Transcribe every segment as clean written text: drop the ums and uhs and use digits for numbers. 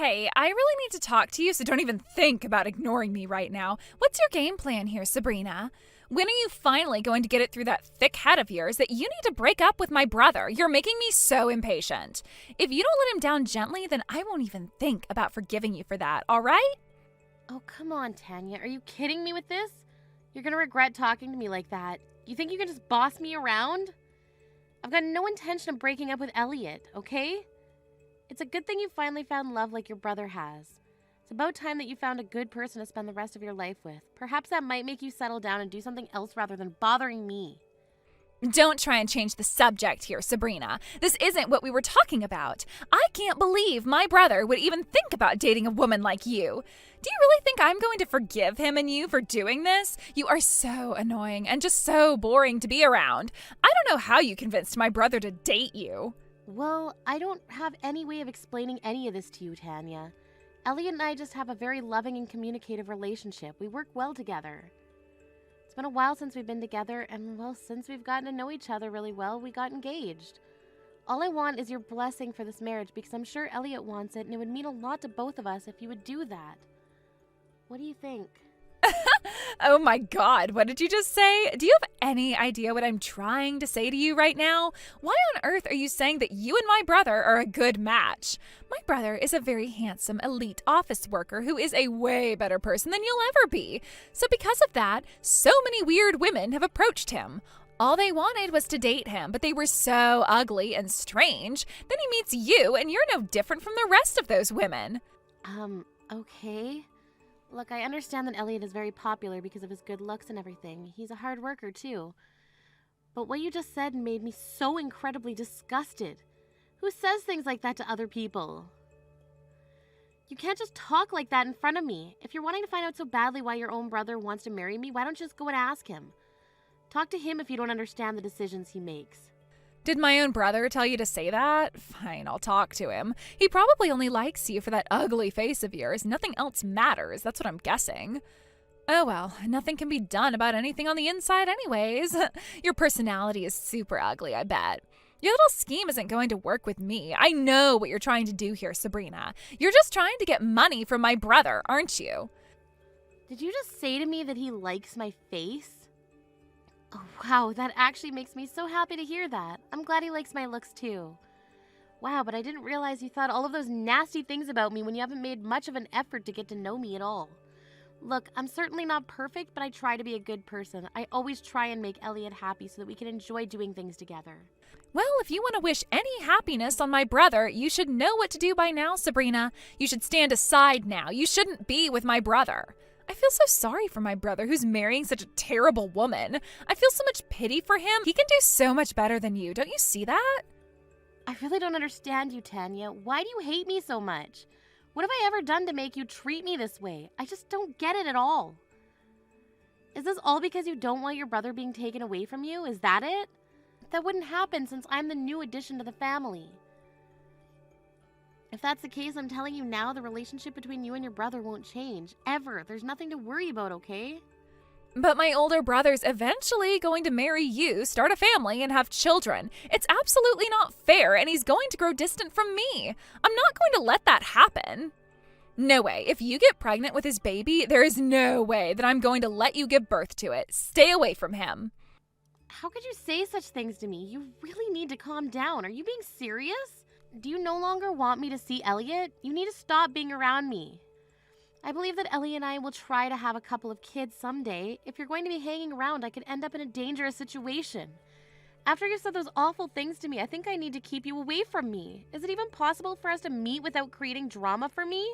Hey, I really need to talk to you, so don't even think about ignoring me right now. What's your game plan here, Sabrina? When are you finally going to get it through that thick head of yours that you need to break up with my brother? You're making me so impatient. If you don't let him down gently, then I won't even think about forgiving you for that, all right? Oh, come on, Tanya. Are you kidding me with this? You're gonna regret talking to me like that. You think you can just boss me around? I've got no intention of breaking up with Elliot, okay? It's a good thing you finally found love like your brother has. It's about time that you found a good person to spend the rest of your life with. Perhaps that might make you settle down and do something else rather than bothering me. Don't try and change the subject here, Sabrina. This isn't what we were talking about. I can't believe my brother would even think about dating a woman like you. Do you really think I'm going to forgive him and you for doing this? You are so annoying and just so boring to be around. I don't know how you convinced my brother to date you. Well, I don't have any way of explaining any of this to you, Tanya. Elliot and I just have a very loving and communicative relationship. We work well together. It's been a while since we've been together, and well, since we've gotten to know each other really well, we got engaged. All I want is your blessing for this marriage because I'm sure Elliot wants it, and it would mean a lot to both of us if you would do that. What do you think? Oh my God, what did you just say? Do you have any idea what I'm trying to say to you right now? Why on earth are you saying that you and my brother are a good match? My brother is a very handsome, elite office worker who is a way better person than you'll ever be. So because of that, so many weird women have approached him. All they wanted was to date him, but they were so ugly and strange. Then he meets you, and you're no different from the rest of those women. Okay. Look, I understand that Elliot is very popular because of his good looks and everything. He's a hard worker, too. But what you just said made me so incredibly disgusted. Who says things like that to other people? You can't just talk like that in front of me. If you're wanting to find out so badly why your own brother wants to marry me, why don't you just go and ask him? Talk to him if you don't understand the decisions he makes. Did my own brother tell you to say that? Fine, I'll talk to him. He probably only likes you for that ugly face of yours. Nothing else matters, that's what I'm guessing. Oh well, nothing can be done about anything on the inside anyways. Your personality is super ugly, I bet. Your little scheme isn't going to work with me. I know what you're trying to do here, Sabrina. You're just trying to get money from my brother, aren't you? Did you just say to me that he likes my face? Oh, wow, that actually makes me so happy to hear that. I'm glad he likes my looks too. Wow, but I didn't realize you thought all of those nasty things about me when you haven't made much of an effort to get to know me at all. Look, I'm certainly not perfect, but I try to be a good person. I always try and make Elliot happy so that we can enjoy doing things together. Well, if you want to wish any happiness on my brother, you should know what to do by now, Sabrina. You should stand aside now. You shouldn't be with my brother. I feel so sorry for my brother who's marrying such a terrible woman. I feel so much pity for him. He can do so much better than you. Don't you see that? I really don't understand you, Tanya. Why do you hate me so much? What have I ever done to make you treat me this way? I just don't get it at all. Is this all because you don't want your brother being taken away from you? Is that it? That wouldn't happen since I'm the new addition to the family. If that's the case, I'm telling you now, the relationship between you and your brother won't change. Ever. There's nothing to worry about, okay? But my older brother's eventually going to marry you, start a family, and have children. It's absolutely not fair, and he's going to grow distant from me. I'm not going to let that happen. No way. If you get pregnant with his baby, there is no way that I'm going to let you give birth to it. Stay away from him. How could you say such things to me? You really need to calm down. Are you being serious? Do you no longer want me to see Elliot? You need to stop being around me. I believe that Ellie and I will try to have a couple of kids someday. If you're going to be hanging around, I could end up in a dangerous situation. After you said those awful things to me, I think I need to keep you away from me. Is it even possible for us to meet without creating drama for me?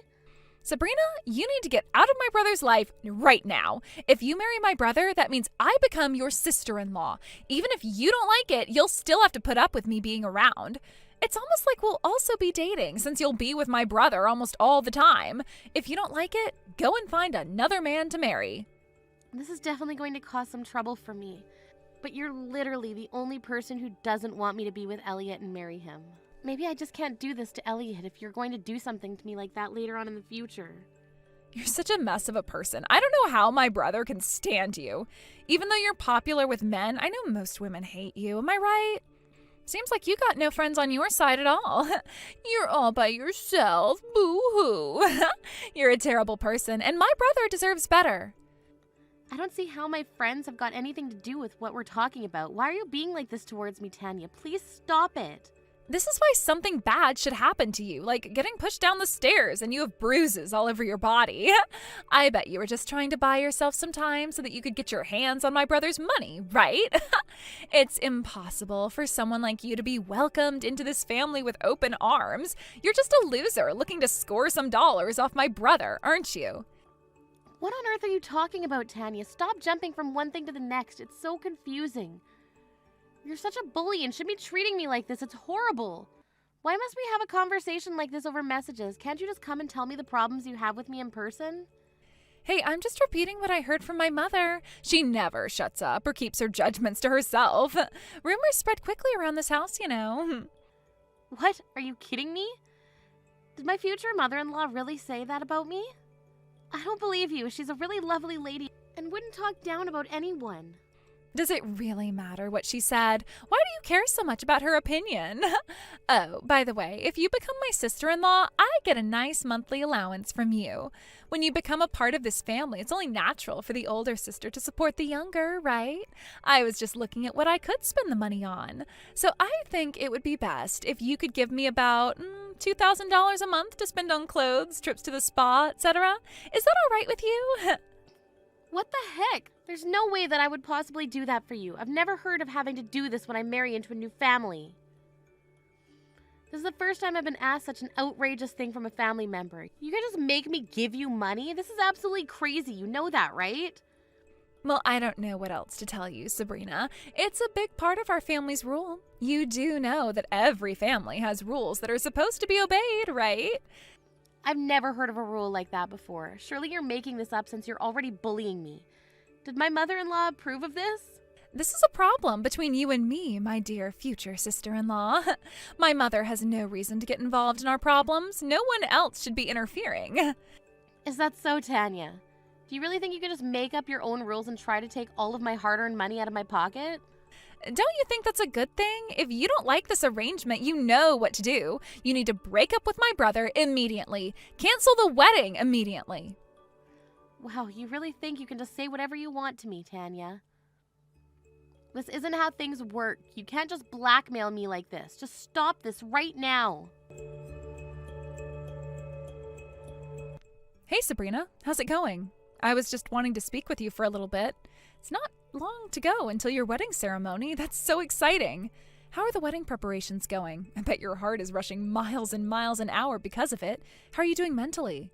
Sabrina, you need to get out of my brother's life right now. If you marry my brother, that means I become your sister-in-law. Even if you don't like it, you'll still have to put up with me being around. It's almost like we'll also be dating since you'll be with my brother almost all the time. If you don't like it, go and find another man to marry. This is definitely going to cause some trouble for me. But you're literally the only person who doesn't want me to be with Elliot and marry him. Maybe I just can't do this to Elliot if you're going to do something to me like that later on in the future. You're such a mess of a person. I don't know how my brother can stand you. Even though you're popular with men, I know most women hate you. Am I right? Seems like you got no friends on your side at all. You're all by yourself. Boo-hoo. You're a terrible person, and my brother deserves better. I don't see how my friends have got anything to do with what we're talking about. Why are you being like this towards me, Tanya? Please stop it. This is why something bad should happen to you, like getting pushed down the stairs and you have bruises all over your body. I bet you were just trying to buy yourself some time so that you could get your hands on my brother's money, right? It's impossible for someone like you to be welcomed into this family with open arms. You're just a loser looking to score some dollars off my brother, aren't you? What on earth are you talking about, Tanya? Stop jumping from one thing to the next. It's so confusing. You're such a bully and shouldn't be treating me like this. It's horrible. Why must we have a conversation like this over messages? Can't you just come and tell me the problems you have with me in person? Hey, I'm just repeating what I heard from my mother. She never shuts up or keeps her judgments to herself. Rumors spread quickly around this house, you know. What? Are you kidding me? Did my future mother-in-law really say that about me? I don't believe you. She's a really lovely lady and wouldn't talk down about anyone. Does it really matter what she said? Why do you care so much about her opinion? Oh, by the way, if you become my sister-in-law, I get a nice monthly allowance from you. When you become a part of this family, it's only natural for the older sister to support the younger, right? I was just looking at what I could spend the money on. So I think it would be best if you could give me about $2,000 a month to spend on clothes, trips to the spa, etc. Is that all right with you? What the heck? There's no way that I would possibly do that for you. I've never heard of having to do this when I marry into a new family. This is the first time I've been asked such an outrageous thing from a family member. You can just make me give you money? This is absolutely crazy. You know that, right? Well, I don't know what else to tell you, Sabrina. It's a big part of our family's rule. You do know that every family has rules that are supposed to be obeyed, right? I've never heard of a rule like that before. Surely you're making this up since you're already bullying me. Did my mother-in-law approve of this? This is a problem between you and me, my dear future sister-in-law. My mother has no reason to get involved in our problems. No one else should be interfering. Is that so, Tanya? Do you really think you could just make up your own rules and try to take all of my hard-earned money out of my pocket? Don't you think that's a good thing? If you don't like this arrangement, you know what to do. You need to break up with my brother immediately. Cancel the wedding immediately. Wow, you really think you can just say whatever you want to me, Tanya? This isn't how things work. You can't just blackmail me like this. Just stop this right now. Hey, Sabrina. How's it going? I was just wanting to speak with you for a little bit. It's not long to go until your wedding ceremony. That's so exciting. How are the wedding preparations going? I bet your heart is rushing miles and miles an hour because of it. How are you doing mentally?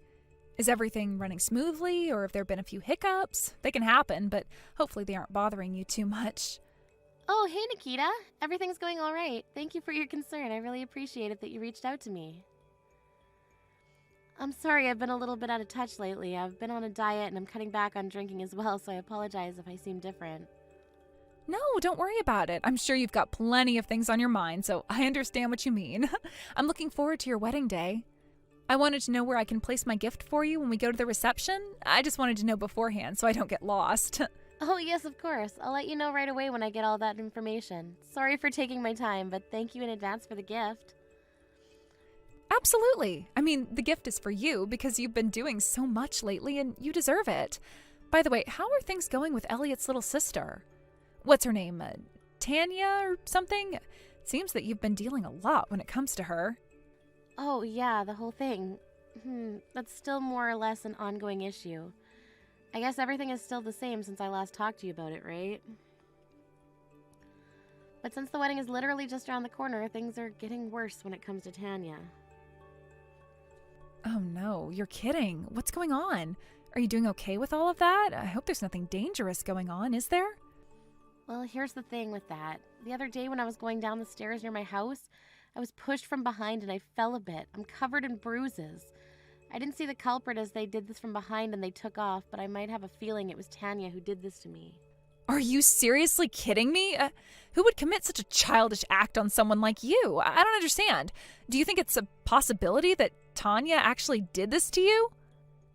Is everything running smoothly, or have there been a few hiccups? They can happen, but hopefully they aren't bothering you too much. Oh, hey, Nikita. Everything's going all right. Thank you for your concern. I really appreciate it that you reached out to me. I'm sorry I've been a little bit out of touch lately. I've been on a diet and I'm cutting back on drinking as well, so I apologize if I seem different. No, don't worry about it. I'm sure you've got plenty of things on your mind, so I understand what you mean. I'm looking forward to your wedding day. I wanted to know where I can place my gift for you when we go to the reception. I just wanted to know beforehand so I don't get lost. Oh, yes, of course. I'll let you know right away when I get all that information. Sorry for taking my time, but thank you in advance for the gift. Absolutely. I mean, the gift is for you because you've been doing so much lately and you deserve it. By the way, how are things going with Elliot's little sister? What's her name? Tanya or something? It seems that you've been dealing a lot when it comes to her. Oh, yeah, the whole thing. That's still more or less an ongoing issue. I guess everything is still the same since I last talked to you about it, right? But since the wedding is literally just around the corner, things are getting worse when it comes to Tanya. Oh no, you're kidding. What's going on? Are you doing okay with all of that? I hope there's nothing dangerous going on, is there? Well, here's the thing with that. The other day when I was going down the stairs near my house, I was pushed from behind and I fell a bit. I'm covered in bruises. I didn't see the culprit as they did this from behind and they took off, but I might have a feeling it was Tanya who did this to me. Are you seriously kidding me? Who would commit such a childish act on someone like you? I don't understand. Do you think it's a possibility that Tanya actually did this to you?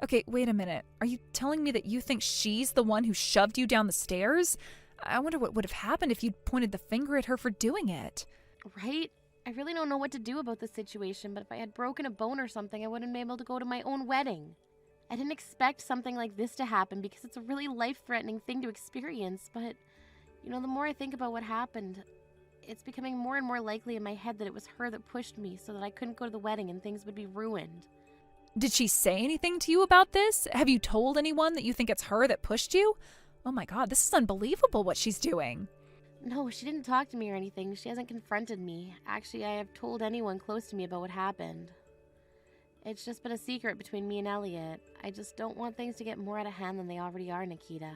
Okay, wait a minute. Are you telling me that you think she's the one who shoved you down the stairs? I wonder what would have happened if you'd pointed the finger at her for doing it. Right? I really don't know what to do about the situation, but if I had broken a bone or something, I wouldn't be able to go to my own wedding. I didn't expect something like this to happen because it's a really life-threatening thing to experience, but, the more I think about what happened, it's becoming more and more likely in my head that it was her that pushed me so that I couldn't go to the wedding and things would be ruined. Did she say anything to you about this? Have you told anyone that you think it's her that pushed you? Oh my God, this is unbelievable what she's doing. No, she didn't talk to me or anything. She hasn't confronted me. Actually, I have told anyone close to me about what happened. It's just been a secret between me and Elliot. I just don't want things to get more out of hand than they already are, Nikita.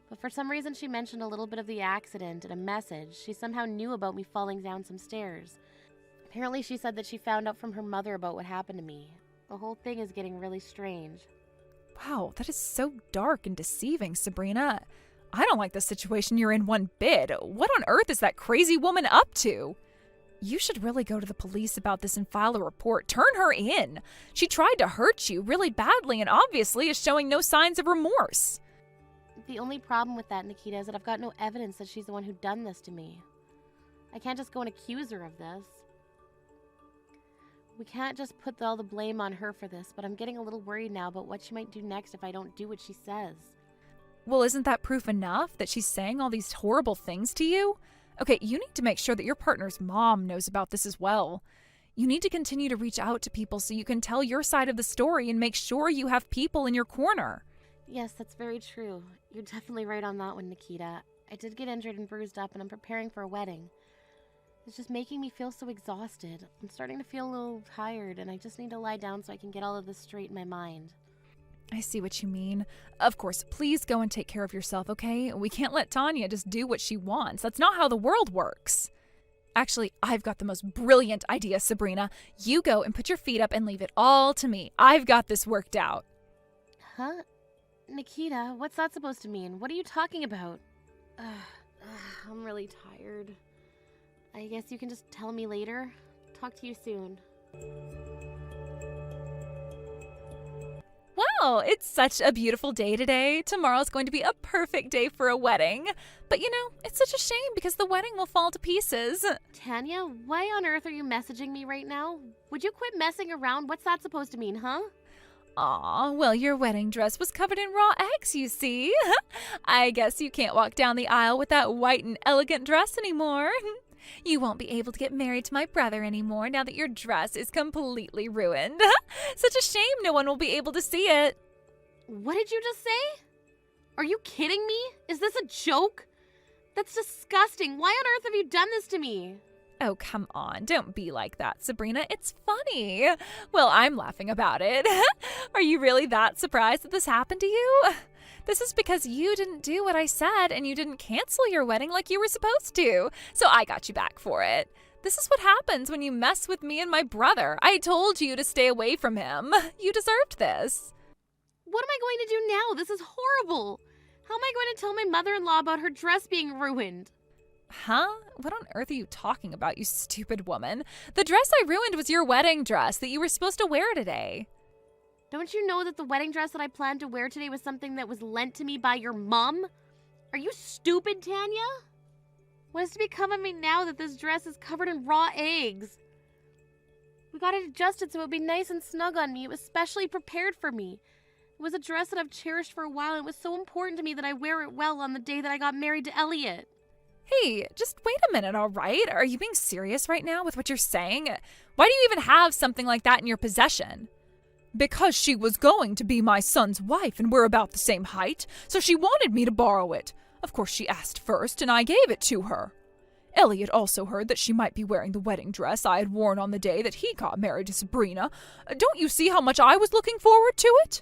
But for some reason, she mentioned a little bit of the accident in a message. She somehow knew about me falling down some stairs. Apparently, she said that she found out from her mother about what happened to me. The whole thing is getting really strange. Wow, that is so dark and deceiving, Sabrina. I don't like the situation you're in one bit. What on earth is that crazy woman up to? You should really go to the police about this and file a report. Turn her in. She tried to hurt you really badly and obviously is showing no signs of remorse. The only problem with that, Nikita, is that I've got no evidence that she's the one who done this to me. I can't just go and accuse her of this. We can't just put all the blame on her for this, but I'm getting a little worried now about what she might do next if I don't do what she says. Well, isn't that proof enough that she's saying all these horrible things to you? Okay, you need to make sure that your partner's mom knows about this as well. You need to continue to reach out to people so you can tell your side of the story and make sure you have people in your corner. Yes, that's very true. You're definitely right on that one, Nikita. I did get injured and bruised up, and I'm preparing for a wedding. It's just making me feel so exhausted. I'm starting to feel a little tired, and I just need to lie down so I can get all of this straight in my mind. I see what you mean. Of course, please go and take care of yourself, okay? We can't let Tanya just do what she wants. That's not how the world works. Actually, I've got the most brilliant idea, Sabrina. You go and put your feet up and leave it all to me. I've got this worked out. Huh? Nikita, what's that supposed to mean? What are you talking about? I'm really tired. I guess you can just tell me later. Talk to you soon. Wow, it's such a beautiful day today. Tomorrow's going to be a perfect day for a wedding. But it's such a shame because the wedding will fall to pieces. Tanya, why on earth are you messaging me right now? Would you quit messing around? What's that supposed to mean, huh? Aw, well, your wedding dress was covered in raw eggs, you see. I guess you can't walk down the aisle with that white and elegant dress anymore. You won't be able to get married to my brother anymore now that your dress is completely ruined. Such a shame no one will be able to see it. What did you just say? Are you kidding me? Is this a joke? That's disgusting. Why on earth have you done this to me? Oh, come on. Don't be like that, Sabrina. It's funny. Well, I'm laughing about it. Are you really that surprised that this happened to you? This is because you didn't do what I said and you didn't cancel your wedding like you were supposed to. So I got you back for it. This is what happens when you mess with me and my brother. I told you to stay away from him. You deserved this. What am I going to do now? This is horrible. How am I going to tell my mother-in-law about her dress being ruined? Huh? What on earth are you talking about, you stupid woman? The dress I ruined was your wedding dress that you were supposed to wear today. Don't you know that the wedding dress that I planned to wear today was something that was lent to me by your mom? Are you stupid, Tanya? What is to become of me now that this dress is covered in raw eggs? We got it adjusted so it would be nice and snug on me. It was specially prepared for me. It was a dress that I've cherished for a while, and it was so important to me that I wear it well on the day that I got married to Elliot. Hey, just wait a minute, all right? Are you being serious right now with what you're saying? Why do you even have something like that in your possession? Because she was going to be my son's wife and we're about the same height, so she wanted me to borrow it. Of course, she asked first, and I gave it to her. Elliot also heard that she might be wearing the wedding dress I had worn on the day that he got married to Sabrina. Don't you see how much I was looking forward to it?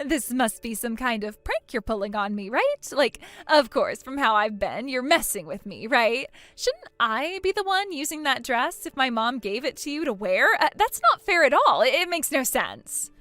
This must be some kind of prank you're pulling on me, right? Like, of course, from how I've been, you're messing with me, right? Shouldn't I be the one using that dress if my mom gave it to you to wear? That's not fair at all. It makes no sense.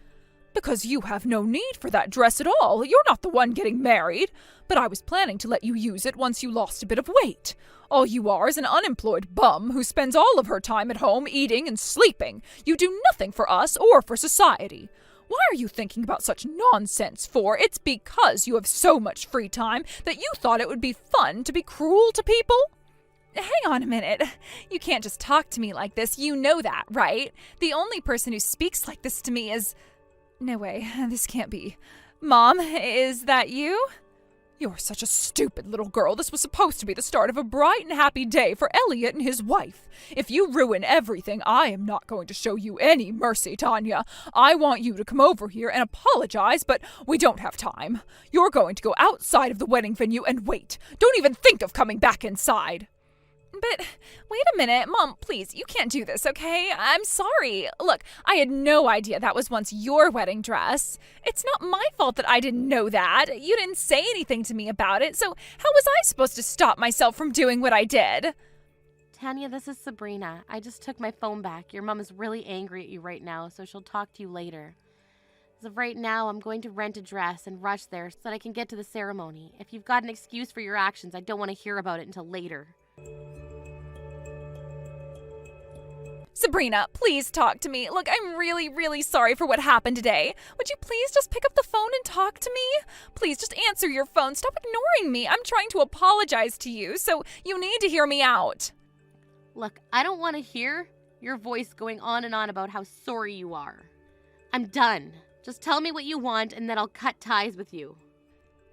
Because you have no need for that dress at all. You're not the one getting married. But I was planning to let you use it once you lost a bit of weight. All you are is an unemployed bum who spends all of her time at home eating and sleeping. You do nothing for us or for society. Why are you thinking about such nonsense for? It's because you have so much free time that you thought it would be fun to be cruel to people? hang on a minute. You can't just talk to me like this. You know that, right? The only person who speaks like this to me is... No way, this can't be. Mom, is that you? You're such a stupid little girl. This was supposed to be the start of a bright and happy day for Elliot and his wife. If you ruin everything, I am not going to show you any mercy, Tanya. I want you to come over here and apologize, but we don't have time. You're going to go outside of the wedding venue and wait. Don't even think of coming back inside. But wait a minute, Mom, please, you can't do this, okay? I'm sorry. Look, I had no idea that was once your wedding dress. It's not my fault that I didn't know that. You didn't say anything to me about it, so how was I supposed to stop myself from doing what I did? Tanya, this is Sabrina. I just took my phone back. Your mom is really angry at you right now, so she'll talk to you later. As of right now, I'm going to rent a dress and rush there so that I can get to the ceremony. If you've got an excuse for your actions, I don't want to hear about it until later. Sabrina, please talk to me. Look, I'm really, really sorry for what happened today. Would you please just pick up the phone and talk to me? Please just answer your phone. Stop ignoring me. I'm trying to apologize to you, so you need to hear me out. Look, I don't want to hear your voice going on and on about how sorry you are. I'm done. Just tell me what you want and then I'll cut ties with you.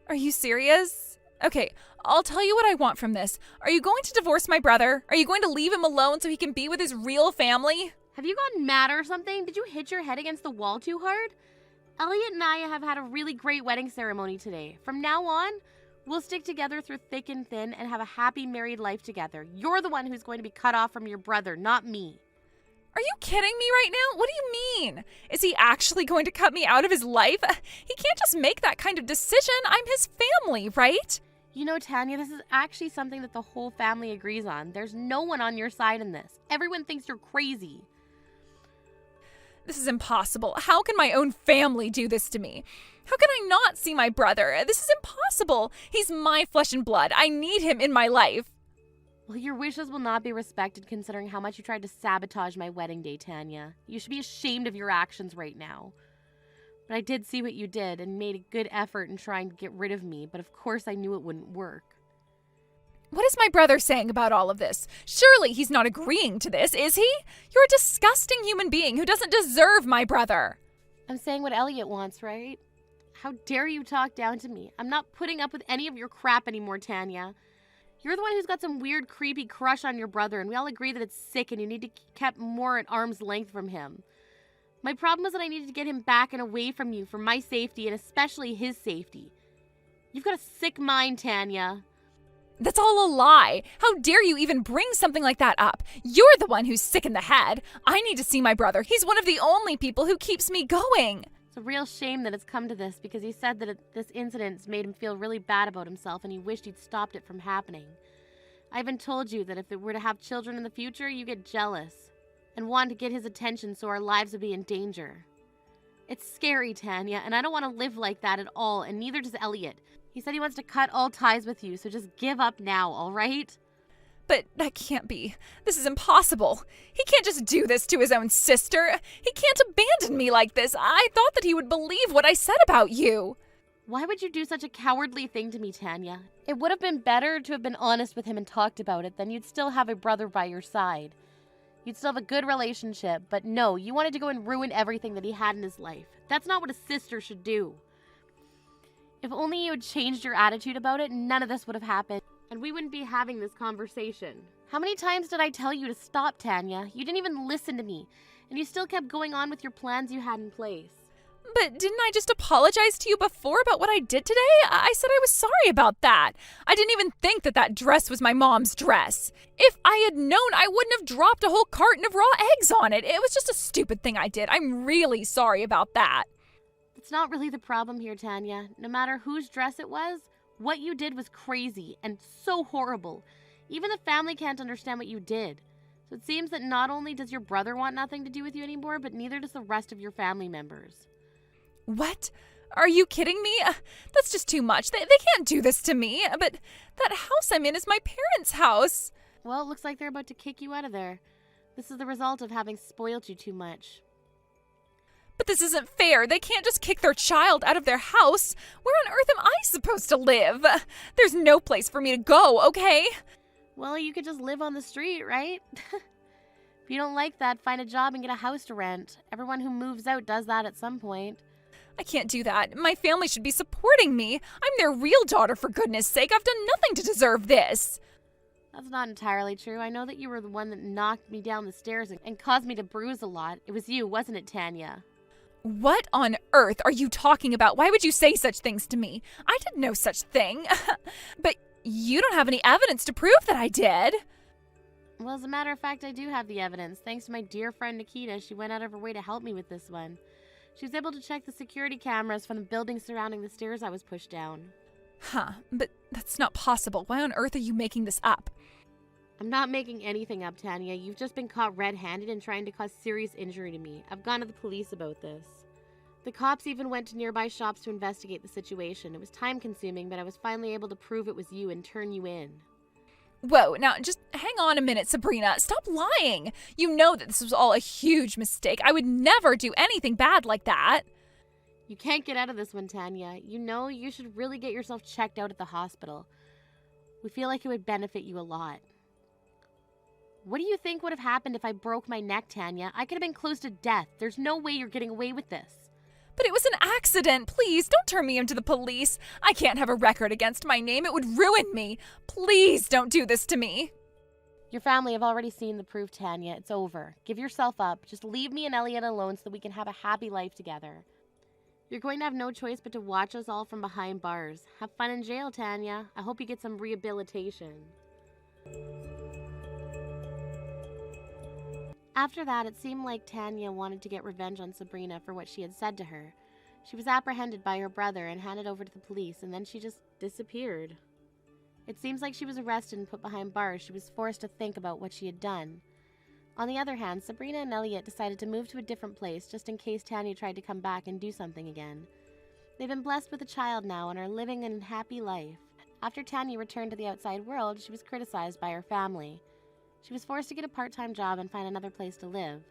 Are you serious? Okay, I'll tell you what I want from this. Are you going to divorce my brother? Are you going to leave him alone so he can be with his real family? Have you gotten mad or something? Did you hit your head against the wall too hard? Elliot and I have had a really great wedding ceremony today. From now on, we'll stick together through thick and thin and have a happy married life together. You're the one who's going to be cut off from your brother, not me. Are you kidding me right now? What do you mean? Is he actually going to cut me out of his life? He can't just make that kind of decision. I'm his family, right? You know, Tanya, this is actually something that the whole family agrees on. There's no one on your side in this. Everyone thinks you're crazy. This is impossible. How can my own family do this to me? How can I not see my brother? This is impossible. He's my flesh and blood. I need him in my life. Well, your wishes will not be respected considering how much you tried to sabotage my wedding day, Tanya. You should be ashamed of your actions right now. But I did see what you did and made a good effort in trying to get rid of me, but of course I knew it wouldn't work. What is my brother saying about all of this? Surely he's not agreeing to this, is he? You're a disgusting human being who doesn't deserve my brother. I'm saying what Elliot wants, right? How dare you talk down to me? I'm not putting up with any of your crap anymore, Tanya. You're the one who's got some weird, creepy crush on your brother, and we all agree that it's sick and you need to be kept more at arm's length from him. My problem is that I needed to get him back and away from you for my safety and especially his safety. You've got a sick mind, Tanya. That's all a lie. How dare you even bring something like that up? You're the one who's sick in the head. I need to see my brother. He's one of the only people who keeps me going. It's a real shame that it's come to this because he said that this incident's made him feel really bad about himself and he wished he'd stopped it from happening. I even told you that if it were to have children in the future, you get jealous and want to get his attention so our lives would be in danger. It's scary, Tanya, and I don't want to live like that at all, and neither does Elliot. He said he wants to cut all ties with you, so just give up now, all right? But that can't be. This is impossible. He can't just do this to his own sister. He can't abandon me like this. I thought that he would believe what I said about you. Why would you do such a cowardly thing to me, Tanya? It would have been better to have been honest with him and talked about it, then you'd still have a brother by your side. You'd still have a good relationship, but no, you wanted to go and ruin everything that he had in his life. That's not what a sister should do. If only you had changed your attitude about it, none of this would have happened, and we wouldn't be having this conversation. How many times did I tell you to stop, Tanya? You didn't even listen to me, and you still kept going on with your plans you had in place. But didn't I just apologize to you before about what I did today? I said I was sorry about that. I didn't even think that that dress was my mom's dress. If I had known, I wouldn't have dropped a whole carton of raw eggs on it. It was just a stupid thing I did. I'm really sorry about that. It's not really the problem here, Tanya. No matter whose dress it was, what you did was crazy and so horrible. Even the family can't understand what you did. So it seems that not only does your brother want nothing to do with you anymore, but neither does the rest of your family members. What? Are you kidding me? That's just too much. They can't do this to me. But that house I'm in is my parents' house. Well, it looks like they're about to kick you out of there. This is the result of having spoiled you too much. But this isn't fair. They can't just kick their child out of their house. Where on earth am I supposed to live? There's no place for me to go, okay? Well, you could just live on the street, right? If you don't like that, find a job and get a house to rent. Everyone who moves out does that at some point. I can't do that. My family should be supporting me. I'm their real daughter, for goodness sake. I've done nothing to deserve this. That's not entirely true. I know that you were the one that knocked me down the stairs and caused me to bruise a lot. It was you, wasn't it, Tanya? What on earth are you talking about? Why would you say such things to me? I did no such thing. But you don't have any evidence to prove that I did. Well, as a matter of fact, I do have the evidence. Thanks to my dear friend Nikita, she went out of her way to help me with this one. She was able to check the security cameras from the building surrounding the stairs I was pushed down. Huh, but that's not possible. Why on earth are you making this up? I'm not making anything up, Tanya. You've just been caught red-handed and trying to cause serious injury to me. I've gone to the police about this. The cops even went to nearby shops to investigate the situation. It was time-consuming, but I was finally able to prove it was you and turn you in. Whoa, now just hang on a minute, Sabrina. Stop lying. You know that this was all a huge mistake. I would never do anything bad like that. You can't get out of this one, Tanya. You know you should really get yourself checked out at the hospital. We feel like it would benefit you a lot. What do you think would have happened if I broke my neck, Tanya? I could have been close to death. There's no way you're getting away with this. But it was an accident. Please, don't turn me into the police. I can't have a record against my name. It would ruin me. Please don't do this to me. Your family have already seen the proof, Tanya. It's over. Give yourself up. Just leave me and Elliot alone so we can have a happy life together. You're going to have no choice but to watch us all from behind bars. Have fun in jail, Tanya. I hope you get some rehabilitation. After that, it seemed like Tanya wanted to get revenge on Sabrina for what she had said to her. She was apprehended by her brother and handed over to the police, and then she just disappeared. It seems like she was arrested and put behind bars. She was forced to think about what she had done. On the other hand, Sabrina and Elliot decided to move to a different place just in case Tanya tried to come back and do something again. They've been blessed with a child now and are living a happy life. After Tanya returned to the outside world, she was criticized by her family. She was forced to get a part-time job and find another place to live.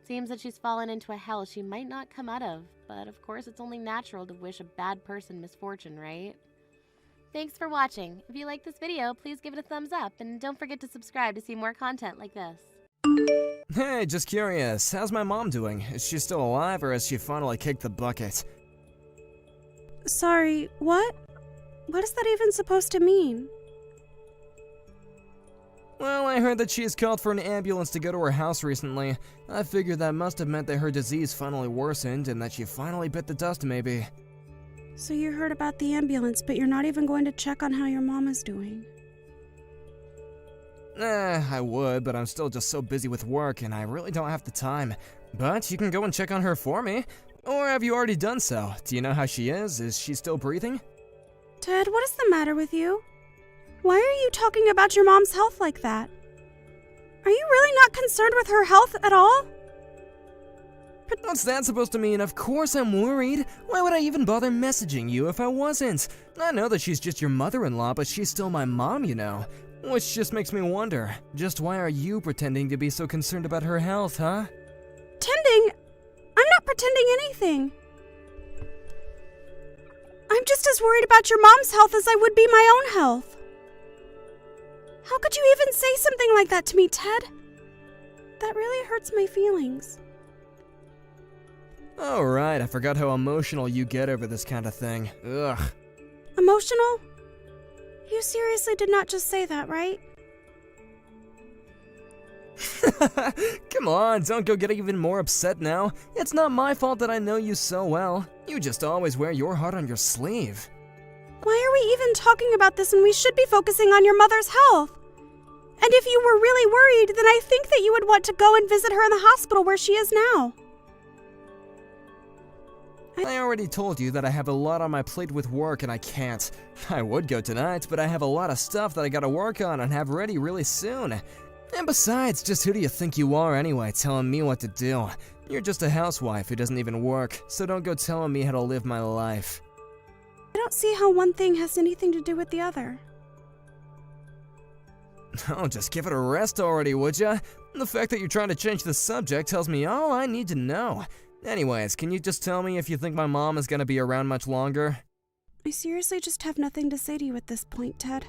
Seems that she's fallen into a hell she might not come out of, but of course it's only natural to wish a bad person misfortune, right? Thanks for watching. If you like this video, please give it a thumbs up, and don't forget to subscribe to see more content like this. Hey, just curious, how's my mom doing? Is she still alive, or has she finally kicked the bucket? Sorry, what? What is that even supposed to mean? Well, I heard that she has called for an ambulance to go to her house recently. I figured that must have meant that her disease finally worsened and that she finally bit the dust, maybe. So you heard about the ambulance, but you're not even going to check on how your mom is doing? I would, but I'm still just so busy with work and I really don't have the time. But you can go and check on her for me. Or have you already done so? Do you know how she is? Is she still breathing? Ted, what is the matter with you? Why are you talking about your mom's health like that? Are you really not concerned with her health at all? What's that supposed to mean? Of course I'm worried. Why would I even bother messaging you if I wasn't? I know that she's just your mother-in-law, but she's still my mom, you know. Which just makes me wonder, just why are you pretending to be so concerned about her health, huh? Pretending? I'm not pretending anything. I'm just as worried about your mom's health as I would be my own health. How could you even say something like that to me, Ted? That really hurts my feelings. Alright, I forgot how emotional you get over this kind of thing. Ugh. Emotional? You seriously did not just say that, right? Come on, don't go getting even more upset now. It's not my fault that I know you so well. You just always wear your heart on your sleeve. Why are we even talking about this when we should be focusing on your mother's health? And if you were really worried, then I think that you would want to go and visit her in the hospital where she is now. I already told you that I have a lot on my plate with work and I can't. I would go tonight, but I have a lot of stuff that I gotta work on and have ready really soon. And besides, just who do you think you are anyway, telling me what to do? You're just a housewife who doesn't even work, so don't go telling me how to live my life. I don't see how one thing has anything to do with the other. Oh, just give it a rest already, would ya? The fact that you're trying to change the subject tells me all I need to know. Anyways, can you just tell me if you think my mom is gonna be around much longer? I seriously just have nothing to say to you at this point, Ted.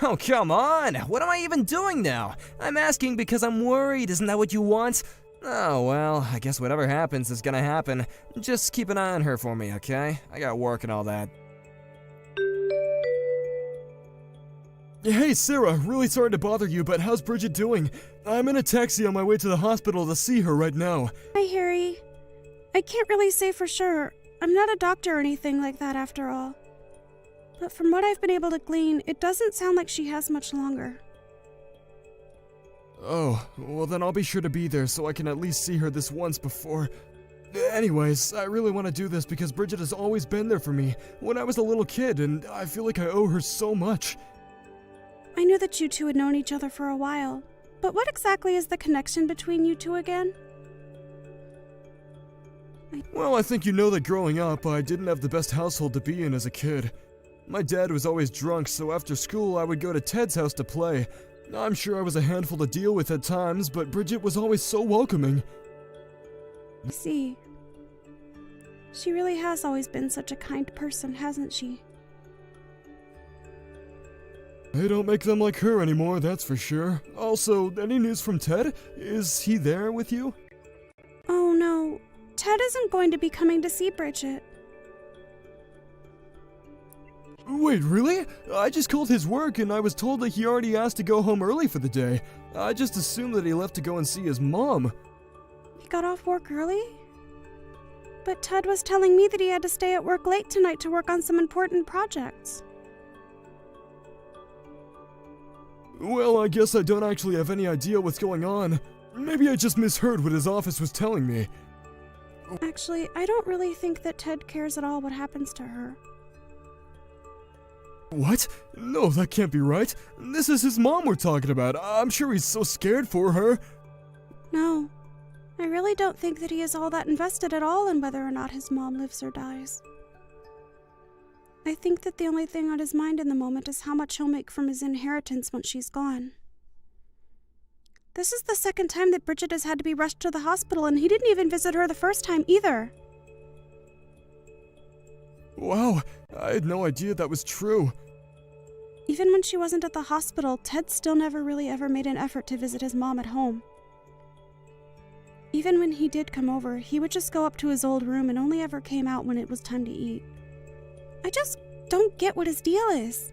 Oh, come on! What am I even doing now? I'm asking because I'm worried, isn't that what you want? Oh, well, I guess whatever happens is gonna happen. Just keep an eye on her for me, okay? I got work and all that. Hey, Sarah, really sorry to bother you, but how's Bridget doing? I'm in a taxi on my way to the hospital to see her right now. Hi, Harry. I can't really say for sure. I'm not a doctor or anything like that after all. But from what I've been able to glean, it doesn't sound like she has much longer. Oh, well then I'll be sure to be there so I can at least see her this once before. Anyways, I really want to do this because Bridget has always been there for me when I was a little kid, and I feel like I owe her so much. I knew that you two had known each other for a while, but what exactly is the connection between you two again? Well, I think you know that growing up, I didn't have the best household to be in as a kid. My dad was always drunk, so after school I would go to Ted's house to play. I'm sure I was a handful to deal with at times, but Bridget was always so welcoming. I see. She really has always been such a kind person, hasn't she? They don't make them like her anymore, that's for sure. Also, any news from Ted? Is he there with you? Oh no, Ted isn't going to be coming to see Bridget. Wait, really? I just called his work and I was told that he already asked to go home early for the day. I just assumed that he left to go and see his mom. He got off work early? But Ted was telling me that he had to stay at work late tonight to work on some important projects. Well, I guess I don't actually have any idea what's going on. Maybe I just misheard what his office was telling me. Actually, I don't really think that Ted cares at all what happens to her. What? No, that can't be right. This is his mom we're talking about. I'm sure he's so scared for her. No, I really don't think that he is all that invested at all in whether or not his mom lives or dies. I think that the only thing on his mind in the moment is how much he'll make from his inheritance once she's gone. This is the second time that Bridget has had to be rushed to the hospital, and he didn't even visit her the first time either. Wow, I had no idea that was true. Even when she wasn't at the hospital, Ted still never really ever made an effort to visit his mom at home. Even when he did come over, he would just go up to his old room and only ever came out when it was time to eat. I just don't get what his deal is.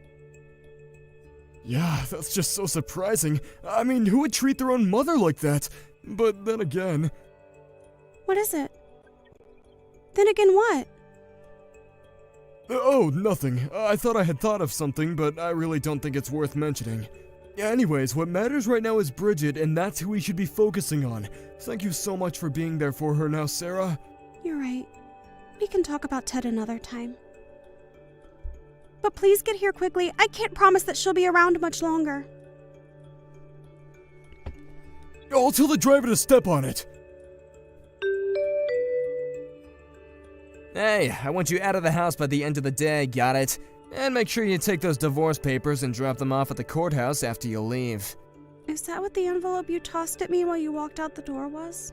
Yeah, that's just so surprising. I mean, who would treat their own mother like that? But then again... What is it? Then again what? Oh, nothing. I thought I had thought of something, but I really don't think it's worth mentioning. Anyways, what matters right now is Bridget, and that's who we should be focusing on. Thank you so much for being there for her now, Sarah. You're right. We can talk about Ted another time. But please get here quickly. I can't promise that she'll be around much longer. I'll tell the driver to step on it. Hey, I want you out of the house by the end of the day, got it? And make sure you take those divorce papers and drop them off at the courthouse after you leave. Is that what the envelope you tossed at me while you walked out the door was?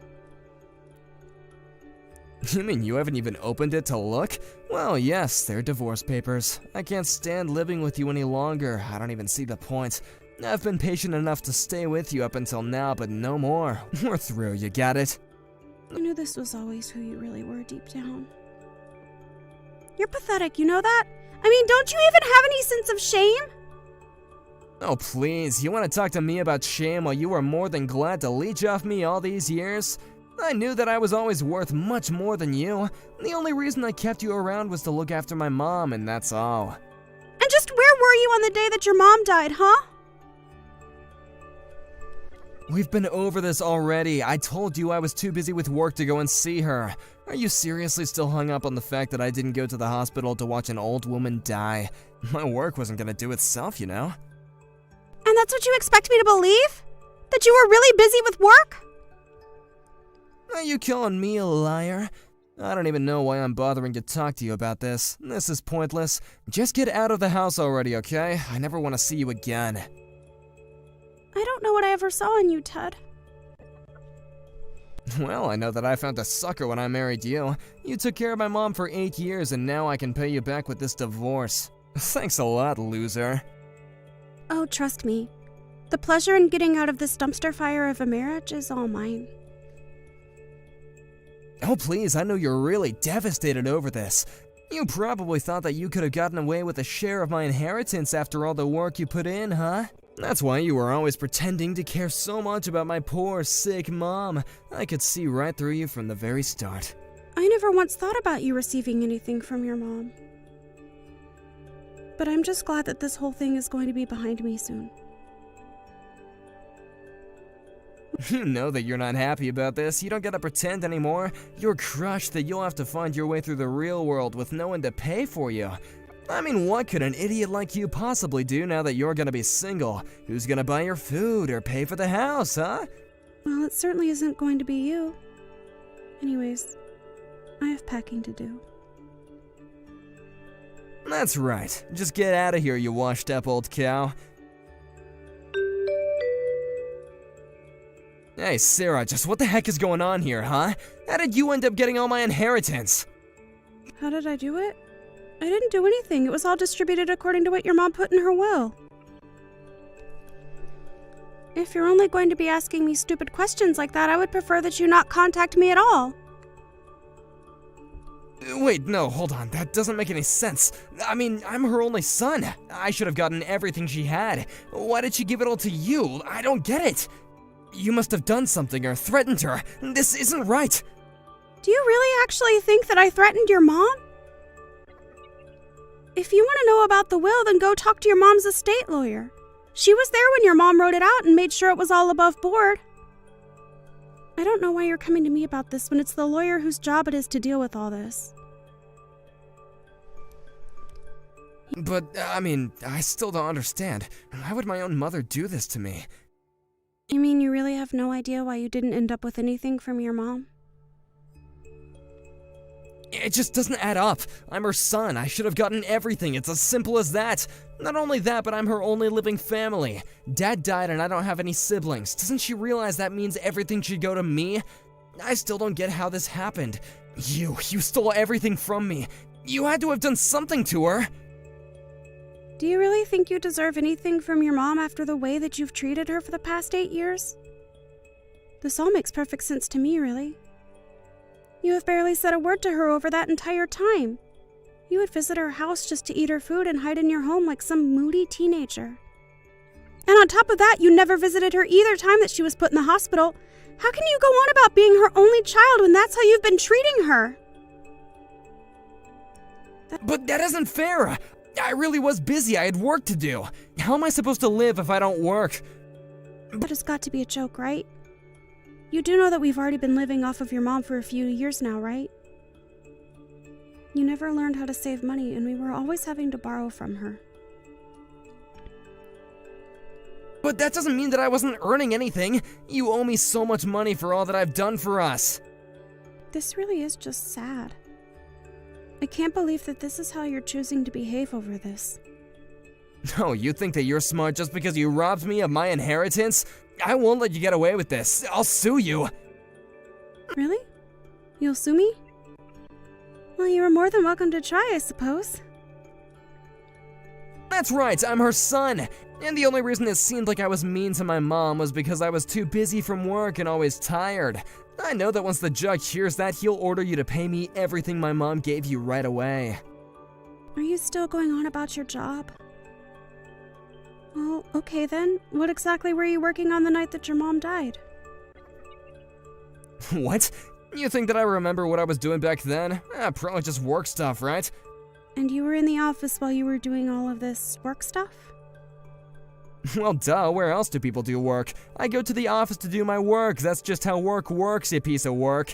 You mean you haven't even opened it to look? Well, yes, they're divorce papers. I can't stand living with you any longer. I don't even see the point. I've been patient enough to stay with you up until now, but no more. We're through, you got it? I knew this was always who you really were deep down. You're pathetic, you know that? I mean, don't you even have any sense of shame? Oh, please, you want to talk to me about shame while you were more than glad to leech off me all these years? I knew that I was always worth much more than you. The only reason I kept you around was to look after my mom, and that's all. And just where were you on the day that your mom died, huh? We've been over this already. I told you I was too busy with work to go and see her. Are you seriously still hung up on the fact that I didn't go to the hospital to watch an old woman die? My work wasn't gonna do itself, you know? And that's what you expect me to believe? That you were really busy with work? Are you calling me a liar? I don't even know why I'm bothering to talk to you about this. This is pointless. Just get out of the house already, okay? I never want to see you again. I don't know what I ever saw in you, Ted. Well, I know that I found a sucker when I married you. You took care of my mom for 8 years, and now I can pay you back with this divorce. Thanks a lot, loser. Oh, trust me. The pleasure in getting out of this dumpster fire of a marriage is all mine. Oh, please, I know you're really devastated over this. You probably thought that you could have gotten away with a share of my inheritance after all the work you put in, huh? That's why you were always pretending to care so much about my poor, sick mom. I could see right through you from the very start. I never once thought about you receiving anything from your mom. But I'm just glad that this whole thing is going to be behind me soon. You know that you're not happy about this. You don't gotta pretend anymore. You're crushed that you'll have to find your way through the real world with no one to pay for you. I mean, what could an idiot like you possibly do now that you're gonna be single? Who's gonna buy your food or pay for the house, huh? Well, it certainly isn't going to be you. Anyways, I have packing to do. That's right. Just get out of here, you washed up old cow. Hey, Sarah, just what the heck is going on here, huh? How did you end up getting all my inheritance? How did I do it? I didn't do anything. It was all distributed according to what your mom put in her will. If you're only going to be asking me stupid questions like that, I would prefer that you not contact me at all. Wait, no, hold on. That doesn't make any sense. I mean, I'm her only son. I should have gotten everything she had. Why did she give it all to you? I don't get it. You must have done something or threatened her. This isn't right. Do you really actually think that I threatened your mom? If you want to know about the will, then go talk to your mom's estate lawyer. She was there when your mom wrote it out and made sure it was all above board. I don't know why you're coming to me about this when it's the lawyer whose job it is to deal with all this. But, I mean, I still don't understand. Why would my own mother do this to me? You mean you really have no idea why you didn't end up with anything from your mom? It just doesn't add up. I'm her son. I should have gotten everything. It's as simple as that. Not only that, but I'm her only living family. Dad died and I don't have any siblings. Doesn't she realize that means everything should go to me? I still don't get how this happened. You stole everything from me. You had to have done something to her. Do you really think you deserve anything from your mom after the way that you've treated her for the past 8 years? This all makes perfect sense to me, really. You have barely said a word to her over that entire time. You would visit her house just to eat her food and hide in your home like some moody teenager. And on top of that, you never visited her either time that she was put in the hospital. How can you go on about being her only child when that's how you've been treating her? But that isn't fair. I really was busy. I had work to do. How am I supposed to live if I don't work? That has got to be a joke, right? You do know that we've already been living off of your mom for a few years now, right? You never learned how to save money, and we were always having to borrow from her. But that doesn't mean that I wasn't earning anything. You owe me so much money for all that I've done for us. This really is just sad. I can't believe that this is how you're choosing to behave over this. No, you think that you're smart just because you robbed me of my inheritance? I won't let you get away with this. I'll sue you. Really? You'll sue me? Well, you are more than welcome to try, I suppose. That's right, I'm her son. And the only reason it seemed like I was mean to my mom was because I was too busy from work and always tired. I know that once the judge hears that, he'll order you to pay me everything my mom gave you right away. Are you still going on about your job? Well, okay then. What exactly were you working on the night that your mom died? What? You think that I remember what I was doing back then? Probably just work stuff, right? And you were in the office while you were doing all of this work stuff? Well, duh, where else do people do work? I go to the office to do my work. That's just how work works, you piece of work.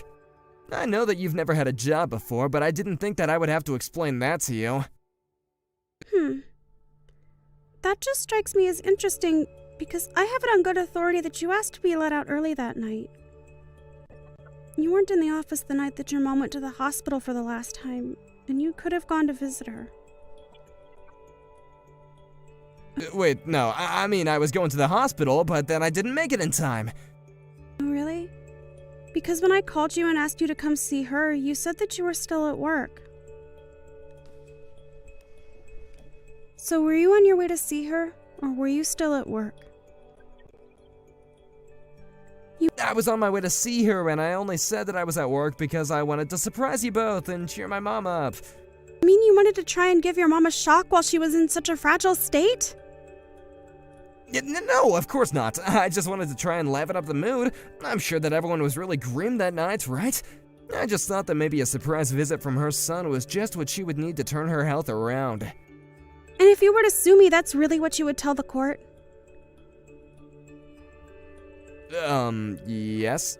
I know that you've never had a job before, but I didn't think that I would have to explain that to you. That just strikes me as interesting because I have it on good authority that you asked to be let out early that night. You weren't in the office the night that your mom went to the hospital for the last time, and you could have gone to visit her. Wait, no, I mean I was going to the hospital, but then I didn't make it in time. Oh, really? Because when I called you and asked you to come see her, you said that you were still at work. So were you on your way to see her, Or were you still at work? I was on my way to see her, and I only said that I was at work because I wanted to surprise you both and cheer my mom up. I mean, you wanted to try and give your mom a shock while she was in such a fragile state? No, of course not. I just wanted to try and liven up the mood. I'm sure that everyone was really grim that night, right? I just thought that maybe a surprise visit from her son was just what she would need to turn her health around. And if you were to sue me, that's really what you would tell the court? Yes?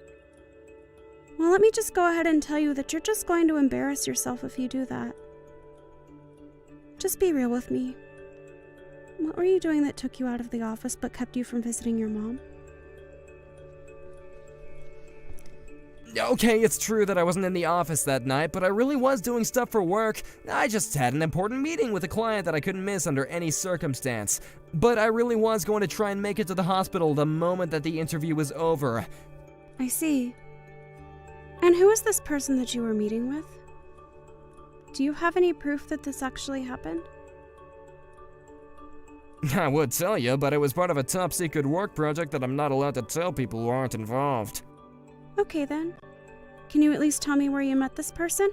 Well, let me just go ahead and tell you that you're just going to embarrass yourself if you do that. Just be real with me. What were you doing that took you out of the office but kept you from visiting your mom? Okay, it's true that I wasn't in the office that night, but I really was doing stuff for work. I just had an important meeting with a client that I couldn't miss under any circumstance. But I really was going to try and make it to the hospital the moment that the interview was over. I see. And who is this person that you were meeting with? Do you have any proof that this actually happened? I would tell you, but it was part of a top-secret work project that I'm not allowed to tell people who aren't involved. Okay then. Can you at least tell me where you met this person?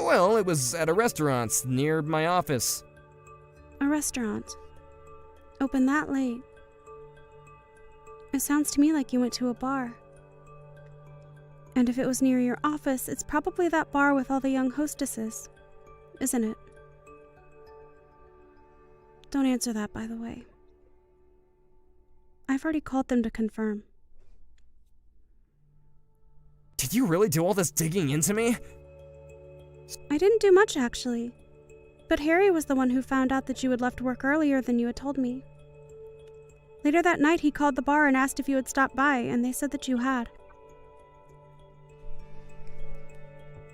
Well, it was at a restaurant near my office. A restaurant. Open that late. It sounds to me like you went to a bar. And if it was near your office, it's probably that bar with all the young hostesses, isn't it? Don't answer that, by the way. I've already called them to confirm. Did you really do all this digging into me? I didn't do much, actually. But Harry was the one who found out that you had left work earlier than you had told me. Later that night, he called the bar and asked if you had stopped by, and they said that you had.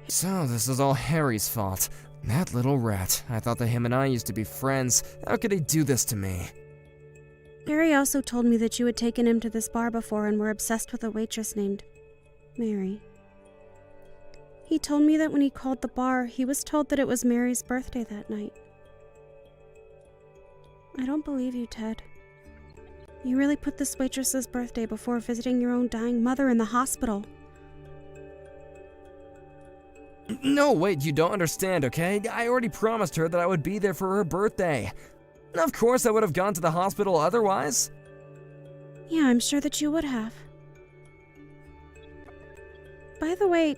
So, this is all Harry's fault. That little rat. I thought that him and I used to be friends. How could he do this to me? Harry also told me that you had taken him to this bar before and were obsessed with a waitress named Mary. He told me that when he called the bar, he was told that it was Mary's birthday that night. I don't believe you, Ted. You really put this waitress's birthday before visiting your own dying mother in the hospital. No, wait, you don't understand, okay? I already promised her that I would be there for her birthday. Of course I would have gone to the hospital otherwise. Yeah, I'm sure that you would have. By the way,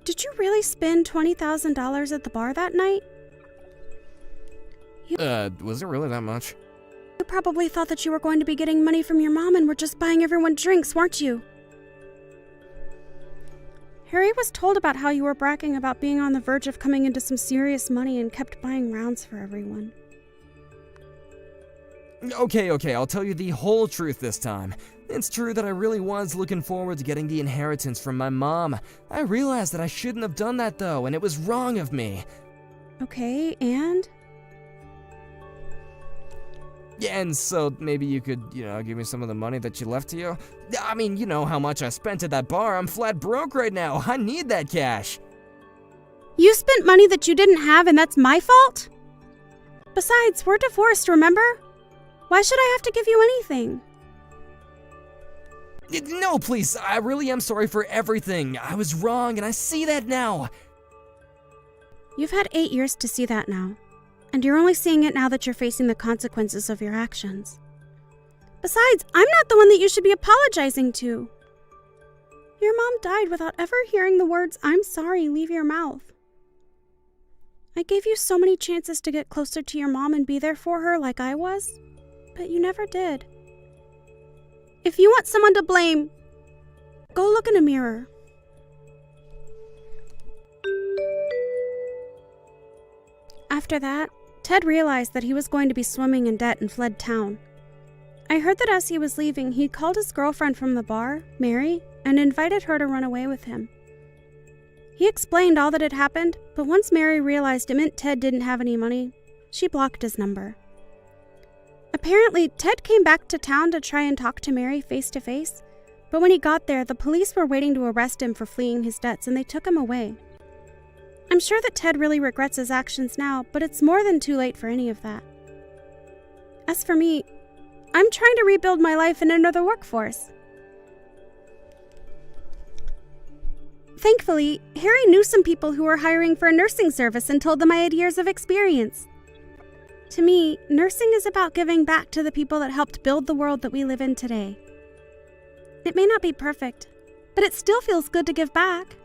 did you really spend $20,000 at the bar that night? Was it really that much? You probably thought that you were going to be getting money from your mom and were just buying everyone drinks, weren't you? Harry was told about how you were bragging about being on the verge of coming into some serious money and kept buying rounds for everyone. Okay, I'll tell you the whole truth this time. It's true that I really was looking forward to getting the inheritance from my mom. I realized that I shouldn't have done that though, and it was wrong of me. Okay, and? Yeah, and so maybe you could, give me some of the money that you left to you? I mean, you know how much I spent at that bar. I'm flat broke right now. I need that cash. You spent money that you didn't have and that's my fault? Besides, we're divorced, remember? Why should I have to give you anything? No, please. I really am sorry for everything. I was wrong, and I see that now. You've had 8 years to see that now. And you're only seeing it now that you're facing the consequences of your actions. Besides, I'm not the one that you should be apologizing to. Your mom died without ever hearing the words, "I'm sorry," leave your mouth. I gave you so many chances to get closer to your mom and be there for her like I was, but you never did. If you want someone to blame, go look in a mirror. After that, Ted realized that he was going to be swimming in debt and fled town. I heard that as he was leaving, he called his girlfriend from the bar, Mary, and invited her to run away with him. He explained all that had happened, but once Mary realized it meant Ted didn't have any money, she blocked his number. Apparently, Ted came back to town to try and talk to Mary face to face, but when he got there, the police were waiting to arrest him for fleeing his debts and they took him away. I'm sure that Ted really regrets his actions now, but it's more than too late for any of that. As for me, I'm trying to rebuild my life and enter the workforce. Thankfully, Harry knew some people who were hiring for a nursing service and told them I had years of experience. To me, nursing is about giving back to the people that helped build the world that we live in today. It may not be perfect, but it still feels good to give back.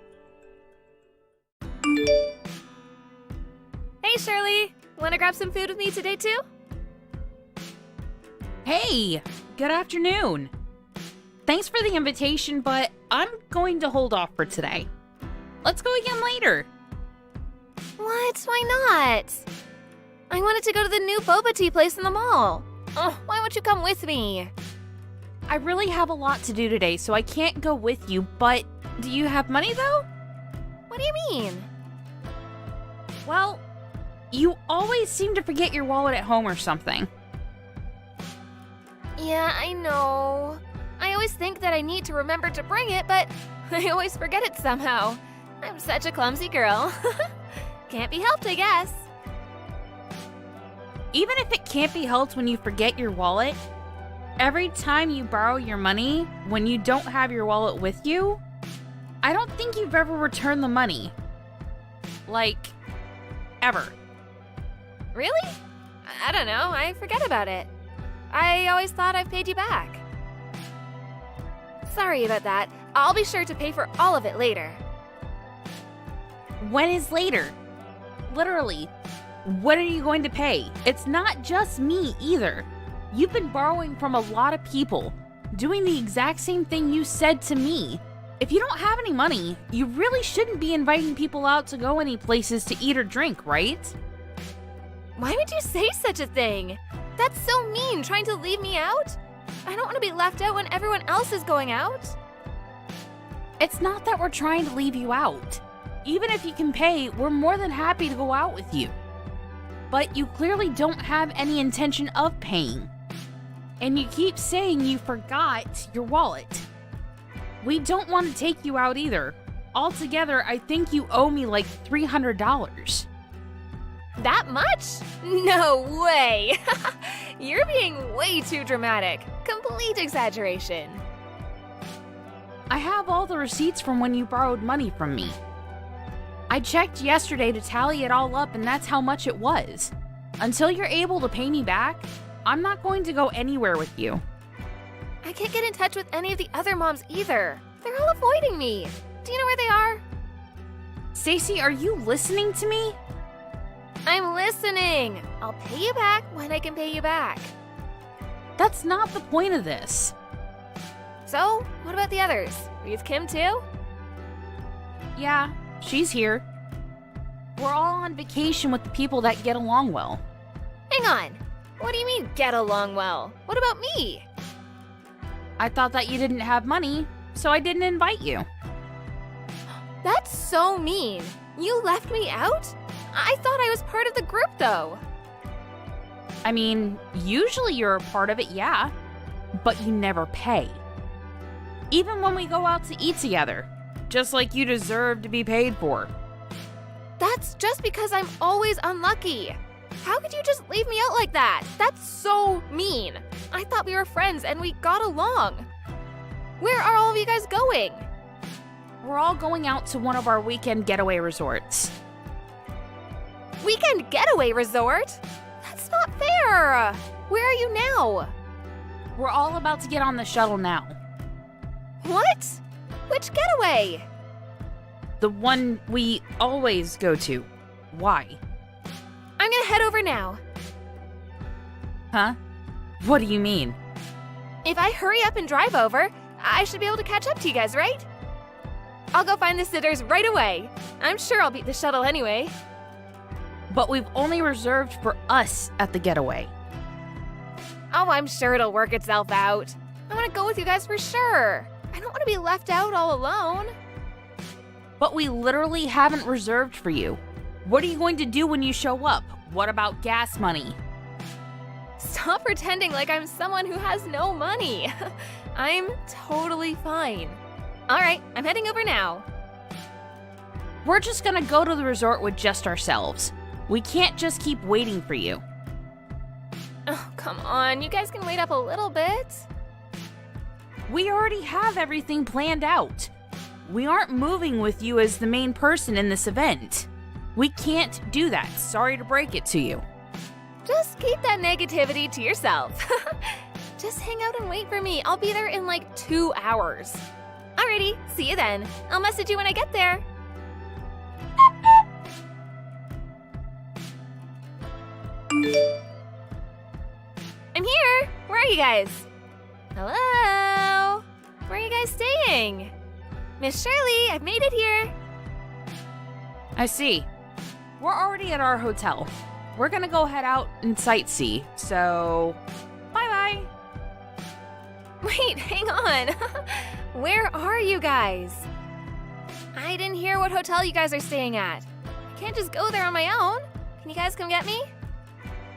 Hey, Shirley. Want to grab some food with me today, too? Hey, good afternoon. Thanks for the invitation, but I'm going to hold off for today. Let's go again later. What? Why not? I wanted to go to the new boba tea place in the mall. Oh, why won't you come with me? I really have a lot to do today, so I can't go with you, but do you have money though? What do you mean? Well, you always seem to forget your wallet at home or something. Yeah, I know. I always think that I need to remember to bring it, but I always forget it somehow. I'm such a clumsy girl. Can't be helped, I guess. Even if it can't be helped when you forget your wallet, every time you borrow your money when you don't have your wallet with you, I don't think you've ever returned the money. Like, ever. Really? I don't know. I forget about it. I always thought I paid you back. Sorry about that. I'll be sure to pay for all of it later. When is later? Literally, when are you going to pay? It's not just me either. You've been borrowing from a lot of people, doing the exact same thing you said to me. If you don't have any money, you really shouldn't be inviting people out to go any places to eat or drink, right? Why would you say such a thing? That's so mean, trying to leave me out. I don't want to be left out when everyone else is going out. It's not that we're trying to leave you out. Even if you can pay, we're more than happy to go out with you. But you clearly don't have any intention of paying. And you keep saying you forgot your wallet. We don't want to take you out either. Altogether, I think you owe me like $300. That much? No way! You're being way too dramatic. Complete exaggeration. I have all the receipts from when you borrowed money from me. I checked yesterday to tally it all up, and that's how much it was. Until you're able to pay me back, I'm not going to go anywhere with you. I can't get in touch with any of the other moms either. They're all avoiding me. Do you know where they are? Stacy, are you listening to me? I'm listening. I'll pay you back when I can pay you back. That's not the point of this. So, what about the others? Are you with Kim too? Yeah, she's here. We're all on vacation with the people that get along well. Hang on. What do you mean, get along well? What about me? I thought that you didn't have money, so I didn't invite you. That's so mean. You left me out? I thought I was part of the group, though. I mean, usually you're a part of it, yeah, but you never pay. Even when we go out to eat together, just like you deserve to be paid for. That's just because I'm always unlucky. How could you just leave me out like that? That's so mean. I thought we were friends and we got along. Where are all of you guys going? We're all going out to one of our weekend getaway resorts. Weekend getaway resort? That's not fair. Where are you now? We're all about to get on the shuttle now. What? Which getaway? The one we always go to. Why? I'm gonna head over now. Huh? What do you mean? If I hurry up and drive over, I should be able to catch up to you guys, right? I'll go find the sitters right away. I'm sure I'll beat the shuttle anyway. But we've only reserved for us at the getaway. Oh, I'm sure it'll work itself out. I want to go with you guys for sure. I don't want to be left out all alone. But we literally haven't reserved for you. What are you going to do when you show up? What about gas money? Stop pretending like I'm someone who has no money. I'm totally fine. All right, I'm heading over now. We're just gonna go to the resort with just ourselves. We can't just keep waiting for you. Oh, come on. You guys can wait up a little bit. We already have everything planned out. We aren't moving with you as the main person in this event. We can't do that. Sorry to break it to you. Just keep that negativity to yourself. Just hang out and wait for me. I'll be there in like 2 hours. Alrighty, see you then. I'll message you when I get there. I'm here. Where are you guys? Hello? Where are you guys staying? Miss Shirley, I've made it here. I see. We're already at our hotel. We're gonna go head out and sightsee, so bye-bye. Wait, hang on. Where are you guys? I didn't hear what hotel you guys are staying at. I can't just go there on my own. Can you guys come get me?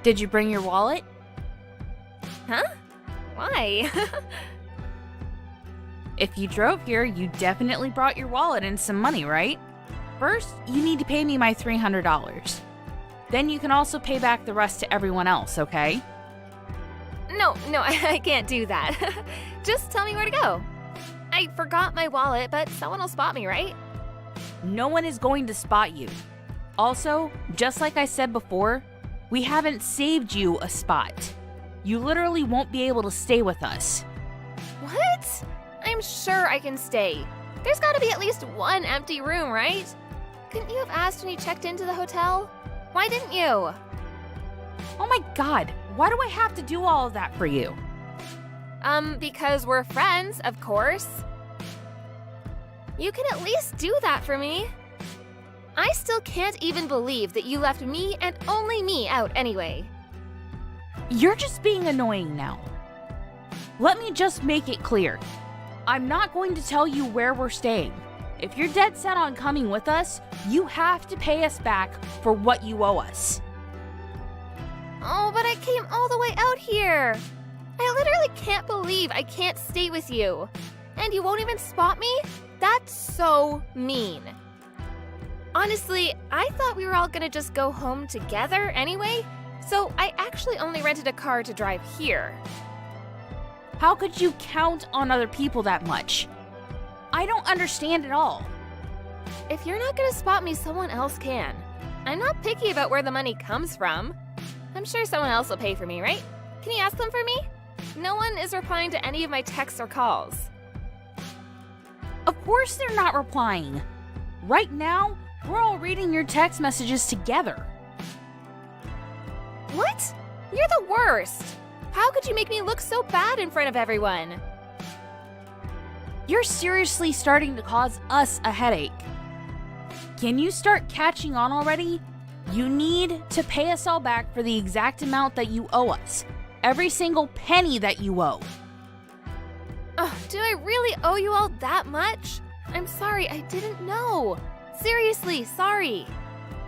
Did you bring your wallet? Huh? Why? If you drove here, you definitely brought your wallet and some money, right? First, you need to pay me my $300. Then you can also pay back the rest to everyone else, okay? No, I can't do that. Just tell me where to go. I forgot my wallet, but someone will spot me, right? No one is going to spot you. Also, just like I said before, we haven't saved you a spot. You literally won't be able to stay with us. What? I'm sure I can stay. There's gotta be at least one empty room, right? Couldn't you have asked when you checked into the hotel? Why didn't you? Oh my god, why do I have to do all of that for you? Because we're friends, of course. You can at least do that for me. I still can't even believe that you left me and only me out anyway. You're just being annoying now. Let me just make it clear. I'm not going to tell you where we're staying. If you're dead set on coming with us, you have to pay us back for what you owe us. Oh, but I came all the way out here. I literally can't believe I can't stay with you. And you won't even spot me? That's so mean. Honestly, I thought we were all gonna just go home together anyway, so I actually only rented a car to drive here. How could you count on other people that much? I don't understand at all. If you're not gonna spot me, someone else can. I'm not picky about where the money comes from. I'm sure someone else will pay for me, right? Can you ask them for me? No one is replying to any of my texts or calls. Of course they're not replying. Right now, we're all reading your text messages together. What? You're the worst. How could you make me look so bad in front of everyone? You're seriously starting to cause us a headache. Can you start catching on already? You need to pay us all back for the exact amount that you owe us. Every single penny that you owe. Oh, do I really owe you all that much? I'm sorry, I didn't know. Seriously, sorry.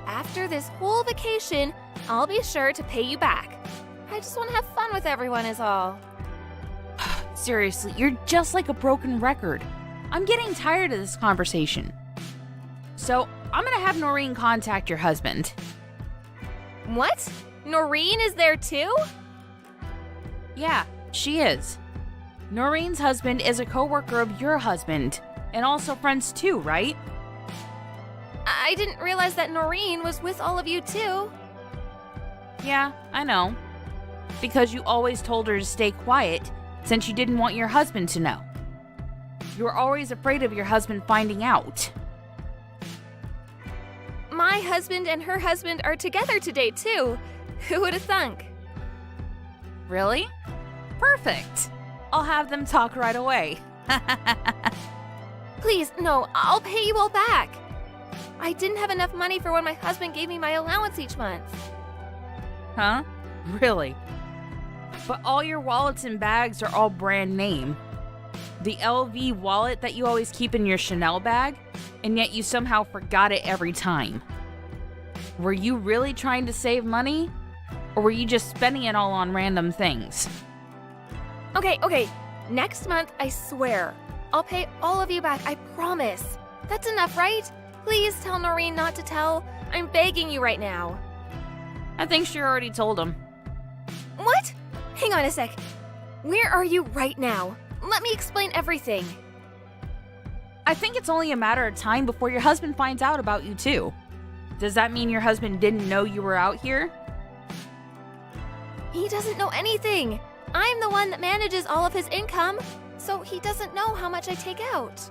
After this whole vacation, I'll be sure to pay you back. I just want to have fun with everyone is all. Seriously, you're just like a broken record. I'm getting tired of this conversation. So, I'm gonna have Noreen contact your husband. What? Noreen is there too? Yeah, she is. Noreen's husband is a coworker of your husband, and also friends too, right? I didn't realize that Noreen was with all of you too. Yeah, I know. Because you always told her to stay quiet since you didn't want your husband to know. You were always afraid of your husband finding out. My husband and her husband are together today too. Who would have thunk? Really? Perfect. I'll have them talk right away. Please, no, I'll pay you all back. I didn't have enough money for when my husband gave me my allowance each month. Huh? Really? But all your wallets and bags are all brand name. The LV wallet that you always keep in your Chanel bag, and yet you somehow forgot it every time. Were you really trying to save money? Or were you just spending it all on random things? Okay. Next month, I swear. I'll pay all of you back, I promise. That's enough, right? Please tell Noreen not to tell. I'm begging you right now. I think she already told him. What? Hang on a sec. Where are you right now? Let me explain everything. I think it's only a matter of time before your husband finds out about you too. Does that mean your husband didn't know you were out here? He doesn't know anything. I'm the one that manages all of his income, so he doesn't know how much I take out.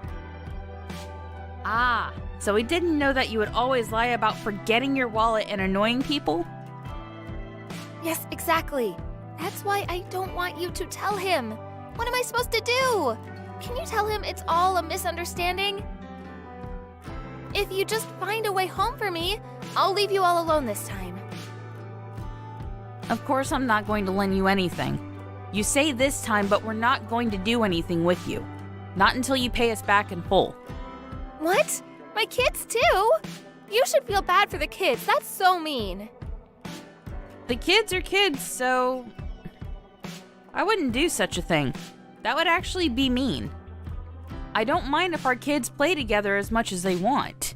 Ah, so he didn't know that you would always lie about forgetting your wallet and annoying people? Yes, exactly. That's why I don't want you to tell him. What am I supposed to do? Can you tell him it's all a misunderstanding? If you just find a way home for me, I'll leave you all alone this time. Of course I'm not going to lend you anything. You say this time, but we're not going to do anything with you. Not until you pay us back in full. What? My kids too? You should feel bad for the kids. That's so mean. The kids are kids, so I wouldn't do such a thing. That would actually be mean. I don't mind if our kids play together as much as they want,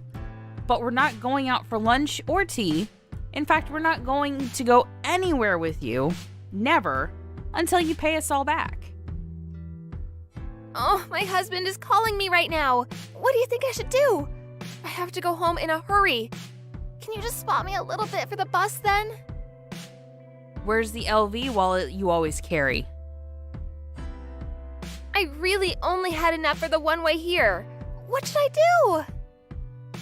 but we're not going out for lunch or tea. In fact, we're not going to go anywhere with you, never, until you pay us all back. Oh, my husband is calling me right now. What do you think I should do? I have to go home in a hurry. Can you just spot me a little bit for the bus then? Where's the LV wallet you always carry? I really only had enough for the one way here. What should I do?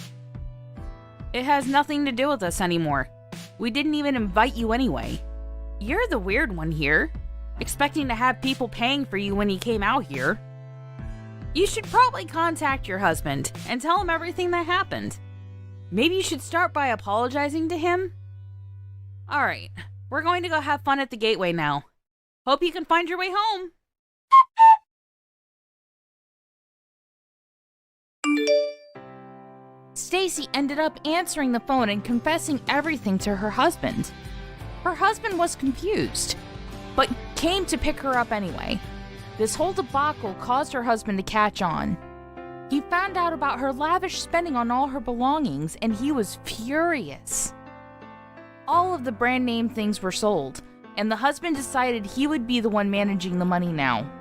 It has nothing to do with us anymore. We didn't even invite you anyway. You're the weird one here, expecting to have people paying for you when you came out here. You should probably contact your husband and tell him everything that happened. Maybe you should start by apologizing to him? Alright, we're going to go have fun at the gateway now. Hope you can find your way home. Stacy ended up answering the phone and confessing everything to her husband. Her husband was confused, but came to pick her up anyway. This whole debacle caused her husband to catch on. He found out about her lavish spending on all her belongings, and he was furious. All of the brand name things were sold, and the husband decided he would be the one managing the money now.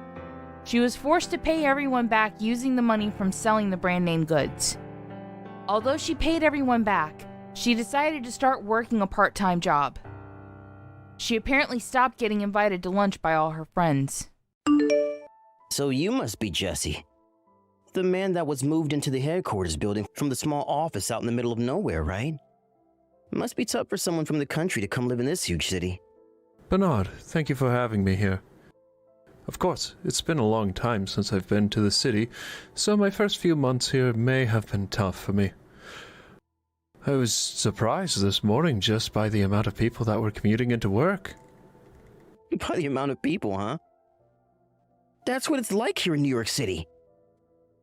She was forced to pay everyone back using the money from selling the brand name goods. Although she paid everyone back, she decided to start working a part-time job. She apparently stopped getting invited to lunch by all her friends. So you must be Jesse, the man that was moved into the headquarters building from the small office out in the middle of nowhere, right? It must be tough for someone from the country to come live in this huge city. Bernard, thank you for having me here. Of course, it's been a long time since I've been to the city, so my first few months here may have been tough for me. I was surprised this morning just by the amount of people that were commuting into work. By the amount of people, huh? That's what it's like here in New York City.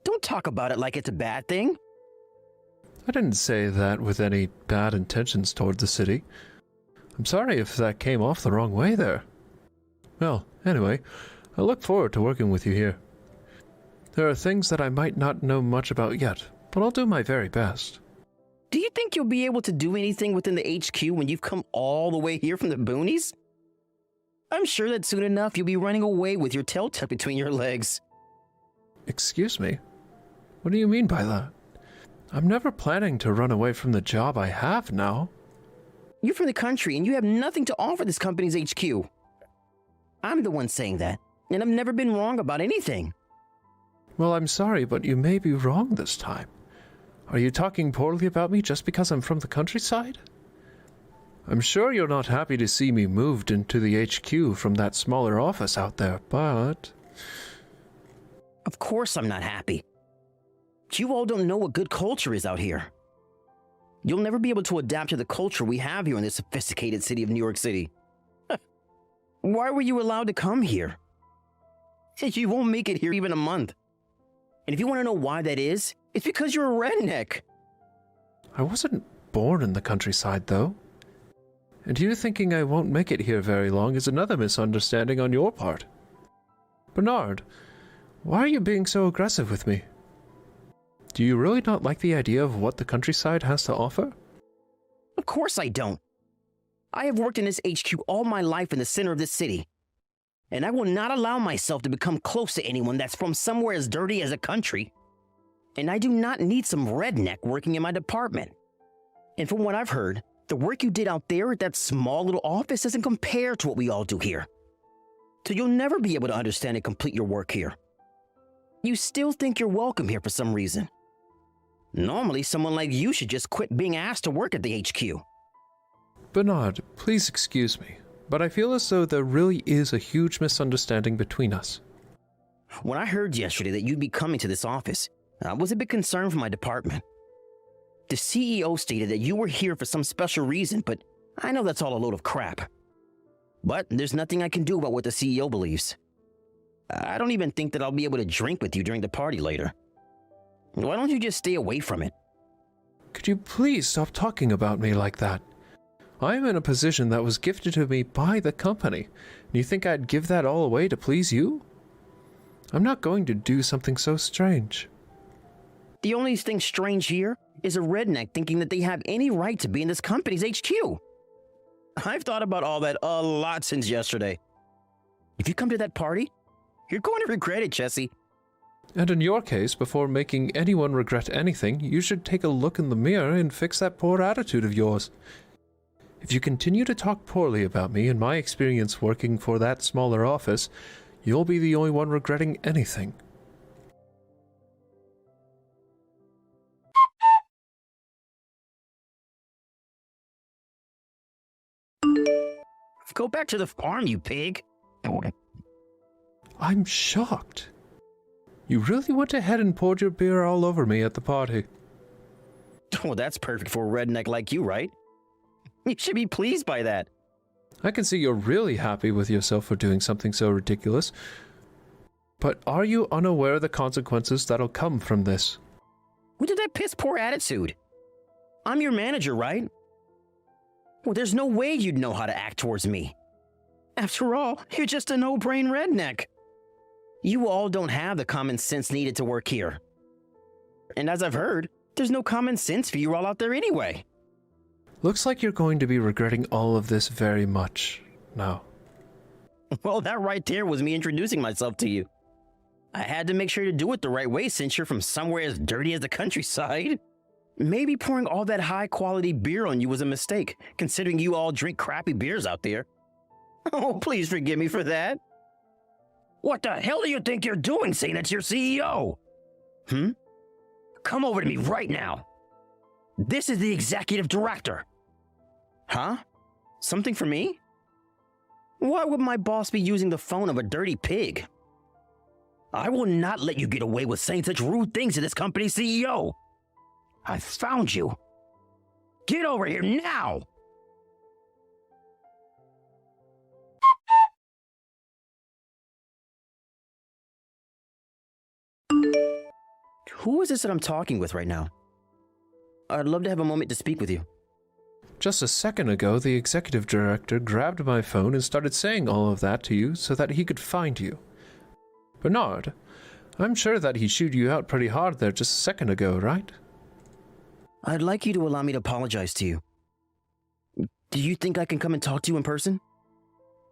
Don't talk about it like it's a bad thing. I didn't say that with any bad intentions toward the city. I'm sorry if that came off the wrong way there. Well, anyway, I look forward to working with you here. There are things that I might not know much about yet, but I'll do my very best. Do you think you'll be able to do anything within the HQ when you've come all the way here from the boonies? I'm sure that soon enough you'll be running away with your tail tucked between your legs. Excuse me? What do you mean by that? I'm never planning to run away from the job I have now. You're from the country and you have nothing to offer this company's HQ. I'm the one saying that, and I've never been wrong about anything. Well, I'm sorry, but you may be wrong this time. Are you talking poorly about me just because I'm from the countryside? I'm sure you're not happy to see me moved into the HQ from that smaller office out there, but... Of course I'm not happy. You all don't know what good culture is out here. You'll never be able to adapt to the culture we have here in this sophisticated city of New York City. Why were you allowed to come here? You won't make it here even a month. And if you want to know why that is, it's because you're a redneck. I wasn't born in the countryside, though. And you thinking I won't make it here very long is another misunderstanding on your part. Bernard, why are you being so aggressive with me? Do you really not like the idea of what the countryside has to offer? Of course I don't. I have worked in this HQ all my life in the center of this city. And I will not allow myself to become close to anyone that's from somewhere as dirty as a country. And I do not need some redneck working in my department. And from what I've heard, the work you did out there at that small little office doesn't compare to what we all do here. So you'll never be able to understand and complete your work here. You still think you're welcome here for some reason. Normally, someone like you should just quit being asked to work at the HQ. Bernard, please excuse me, but I feel as though there really is a huge misunderstanding between us. When I heard yesterday that you'd be coming to this office, I was a bit concerned for my department. The CEO stated that you were here for some special reason, but I know that's all a load of crap. But there's nothing I can do about what the CEO believes. I don't even think that I'll be able to drink with you during the party later. Why don't you just stay away from it? Could you please stop talking about me like that? I am in a position that was gifted to me by the company, and you think I'd give that all away to please you? I'm not going to do something so strange. The only thing strange here is a redneck thinking that they have any right to be in this company's HQ. I've thought about all that a lot since yesterday. If you come to that party, you're going to regret it, Jesse. And in your case, before making anyone regret anything, you should take a look in the mirror and fix that poor attitude of yours. If you continue to talk poorly about me and my experience working for that smaller office, you'll be the only one regretting anything. Go back to the farm, you pig. I'm shocked. You really went ahead and poured your beer all over me at the party. Well, that's perfect for a redneck like you, right? You should be pleased by that. I can see you're really happy with yourself for doing something so ridiculous. But are you unaware of the consequences that'll come from this? What did that piss poor attitude? I'm your manager, right? Well, there's no way you'd know how to act towards me. After all, you're just a no-brain redneck. You all don't have the common sense needed to work here. And as I've heard, there's no common sense for you all out there anyway. Looks like you're going to be regretting all of this very much now. Well, that right there was me introducing myself to you. I had to make sure to do it the right way since you're from somewhere as dirty as the countryside. Maybe pouring all that high-quality beer on you was a mistake, considering you all drink crappy beers out there. Oh, please forgive me for that. What the hell do you think you're doing saying it's your CEO? Come over to me right now. This is the executive director. Huh? Something for me? Why would my boss be using the phone of a dirty pig? I will not let you get away with saying such rude things to this company's CEO. I found you. Get over here now! Who is this that I'm talking with right now? I'd love to have a moment to speak with you. Just a second ago, the executive director grabbed my phone and started saying all of that to you so that he could find you. Bernard, I'm sure that he chewed you out pretty hard there just a second ago, right? I'd like you to allow me to apologize to you. Do you think I can come and talk to you in person?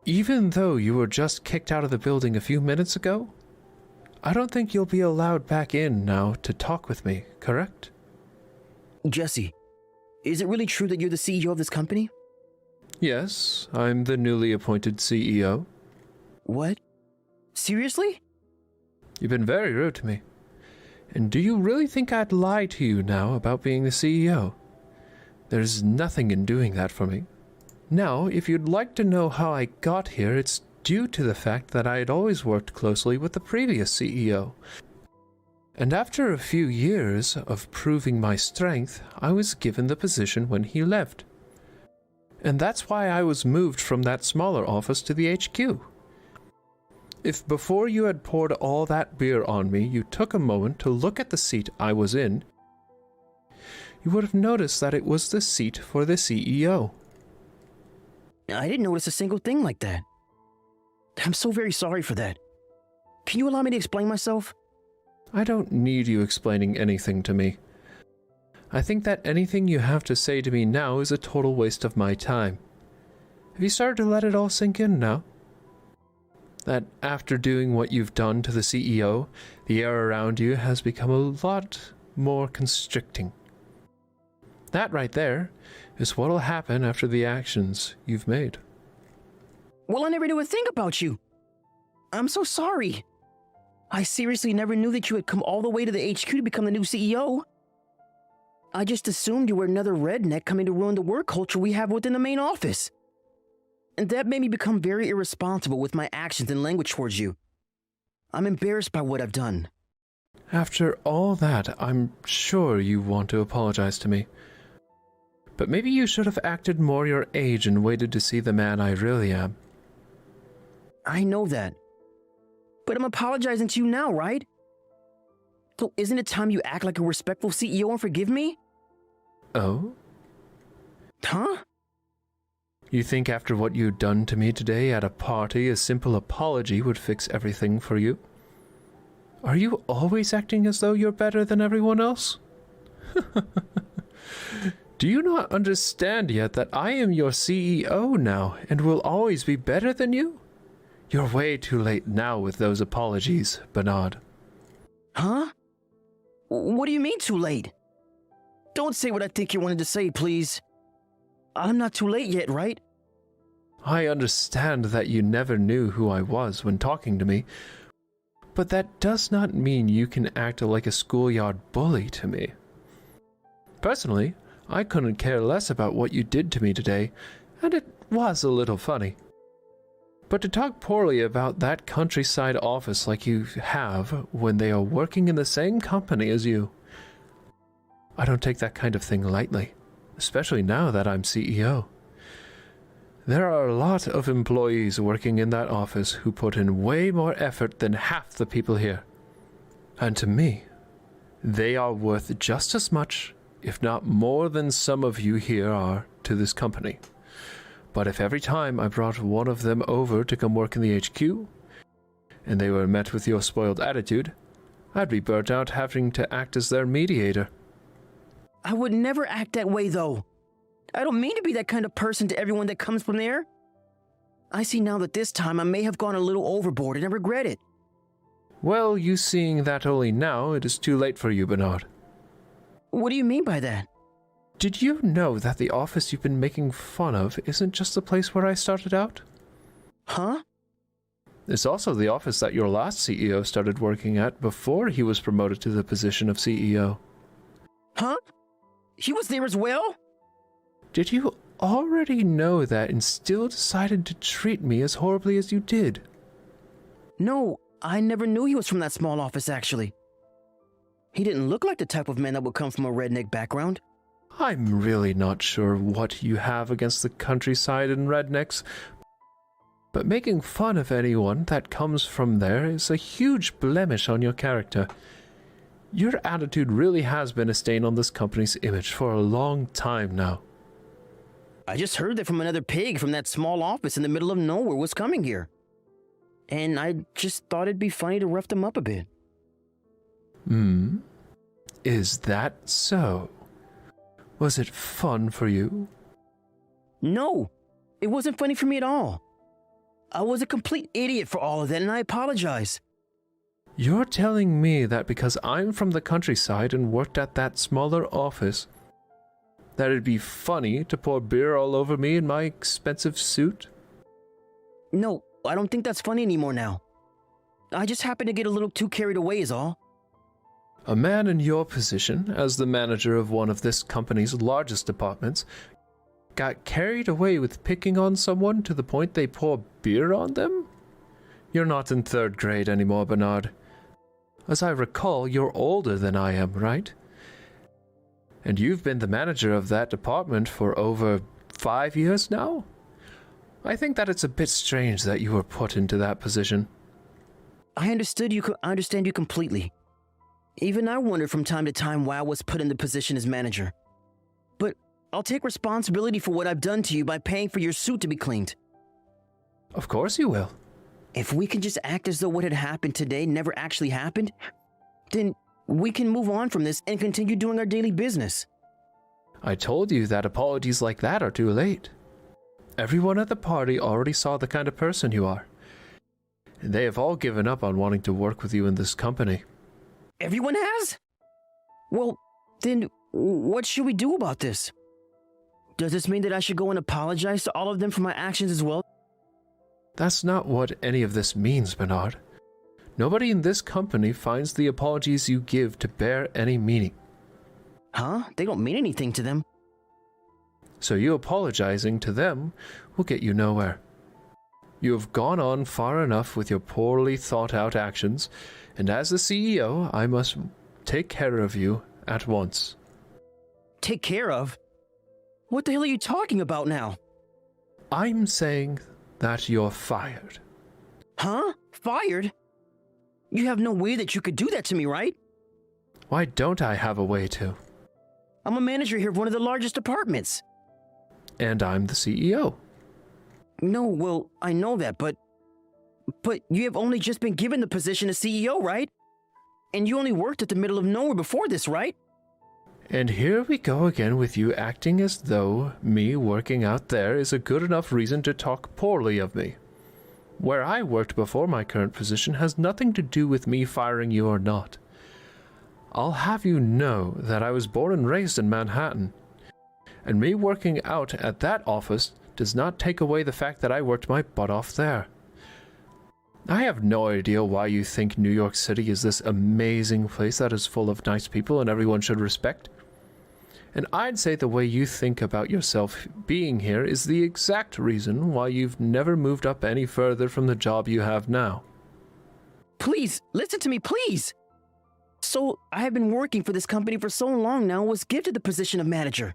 Even though you were just kicked out of the building a few minutes ago? I don't think you'll be allowed back in now to talk with me, correct? Jesse, is it really true that you're the CEO of this company? Yes, I'm the newly appointed CEO. What? Seriously? You've been very rude to me. And do you really think I'd lie to you now about being the CEO? There's nothing in doing that for me. Now, if you'd like to know how I got here, it's due to the fact that I had always worked closely with the previous CEO. And after a few years of proving my strength, I was given the position when he left. And that's why I was moved from that smaller office to the HQ. If before you had poured all that beer on me, you took a moment to look at the seat I was in, you would have noticed that it was the seat for the CEO. I didn't notice a single thing like that. I'm so very sorry for that. Can you allow me to explain myself? I don't need you explaining anything to me. I think that anything you have to say to me now is a total waste of my time. Have you started to let it all sink in now? That after doing what you've done to the CEO, the air around you has become a lot more constricting. That right there is what'll happen after the actions you've made. Well, I never knew a thing about you. I'm so sorry. I seriously never knew that you had come all the way to the HQ to become the new CEO. I just assumed you were another redneck coming to ruin the work culture we have within the main office. And that made me become very irresponsible with my actions and language towards you. I'm embarrassed by what I've done. After all that, I'm sure you want to apologize to me. But maybe you should have acted more your age and waited to see the man I really am. I know that. But I'm apologizing to you now, right? So isn't it time you act like a respectful CEO and forgive me? Oh? Huh? You think after what you'd done to me today at a party, a simple apology would fix everything for you? Are you always acting as though you're better than everyone else? Do you not understand yet that I am your CEO now and will always be better than you? You're way too late now with those apologies, Bernard. Huh? What do you mean too late? Don't say what I think you wanted to say, please. I'm not too late yet, right? I understand that you never knew who I was when talking to me, but that does not mean you can act like a schoolyard bully to me. Personally, I couldn't care less about what you did to me today, and it was a little funny. But to talk poorly about that countryside office like you have when they are working in the same company as you, I don't take that kind of thing lightly, especially now that I'm CEO. There are a lot of employees working in that office who put in way more effort than half the people here. And to me, they are worth just as much, if not more than some of you here are to this company. But if every time I brought one of them over to come work in the HQ, and they were met with your spoiled attitude, I'd be burnt out having to act as their mediator. I would never act that way, though. I don't mean to be that kind of person to everyone that comes from there. I see now that this time I may have gone a little overboard and I regret it. Well, you seeing that only now, it is too late for you, Bernard. What do you mean by that? Did you know that the office you've been making fun of isn't just the place where I started out? Huh? It's also the office that your last CEO started working at before he was promoted to the position of CEO. Huh? He was there as well? Did you already know that and still decided to treat me as horribly as you did? No, I never knew he was from that small office, actually. He didn't look like the type of man that would come from a redneck background. I'm really not sure what you have against the countryside and rednecks, but making fun of anyone that comes from there is a huge blemish on your character. Your attitude really has been a stain on this company's image for a long time now. I just heard that from another pig from that small office in the middle of nowhere was coming here. And I just thought it'd be funny to rough them up a bit. Is that so? Was it fun for you? No, it wasn't funny for me at all. I was a complete idiot for all of that, and I apologize. You're telling me that because I'm from the countryside and worked at that smaller office, that it'd be funny to pour beer all over me in my expensive suit? No, I don't think that's funny anymore now. I just happened to get a little too carried away is all. A man in your position, as the manager of one of this company's largest departments, got carried away with picking on someone to the point they pour beer on them? You're not in 3rd grade anymore, Bernard. As I recall, you're older than I am, right? And you've been the manager of that department for over 5 years now? I think that it's a bit strange that you were put into that position. I understand you completely. Even I wondered from time to time why I was put in the position as manager. But I'll take responsibility for what I've done to you by paying for your suit to be cleaned. Of course you will. If we can just act as though what had happened today never actually happened, then we can move on from this and continue doing our daily business. I told you that apologies like that are too late. Everyone at the party already saw the kind of person you are. And they have all given up on wanting to work with you in this company. Everyone has? Well, then what should we do about this? Does this mean that I should go and apologize to all of them for my actions as well? That's not what any of this means, Bernard. Nobody in this company finds the apologies you give to bear any meaning. Huh? They don't mean anything to them. So you apologizing to them will get you nowhere. You have gone on far enough with your poorly thought out actions, and as the CEO, I must take care of you at once. Take care of? What the hell are you talking about now? I'm saying that you're fired. Huh? Fired? You have no way that you could do that to me, right? Why don't I have a way to? I'm a manager here of one of the largest departments. And I'm the CEO. No, well, I know that, but you have only just been given the position of CEO, right? And you only worked at the middle of nowhere before this, right? And here we go again with you acting as though me working out there is a good enough reason to talk poorly of me. Where I worked before my current position has nothing to do with me firing you or not. I'll have you know that I was born and raised in Manhattan, and me working out at that office does not take away the fact that I worked my butt off there. I have no idea why you think New York City is this amazing place that is full of nice people and everyone should respect. And I'd say the way you think about yourself being here is the exact reason why you've never moved up any further from the job you have now. Please, listen to me, please! So, I have been working for this company for so long now, was gifted the position of manager.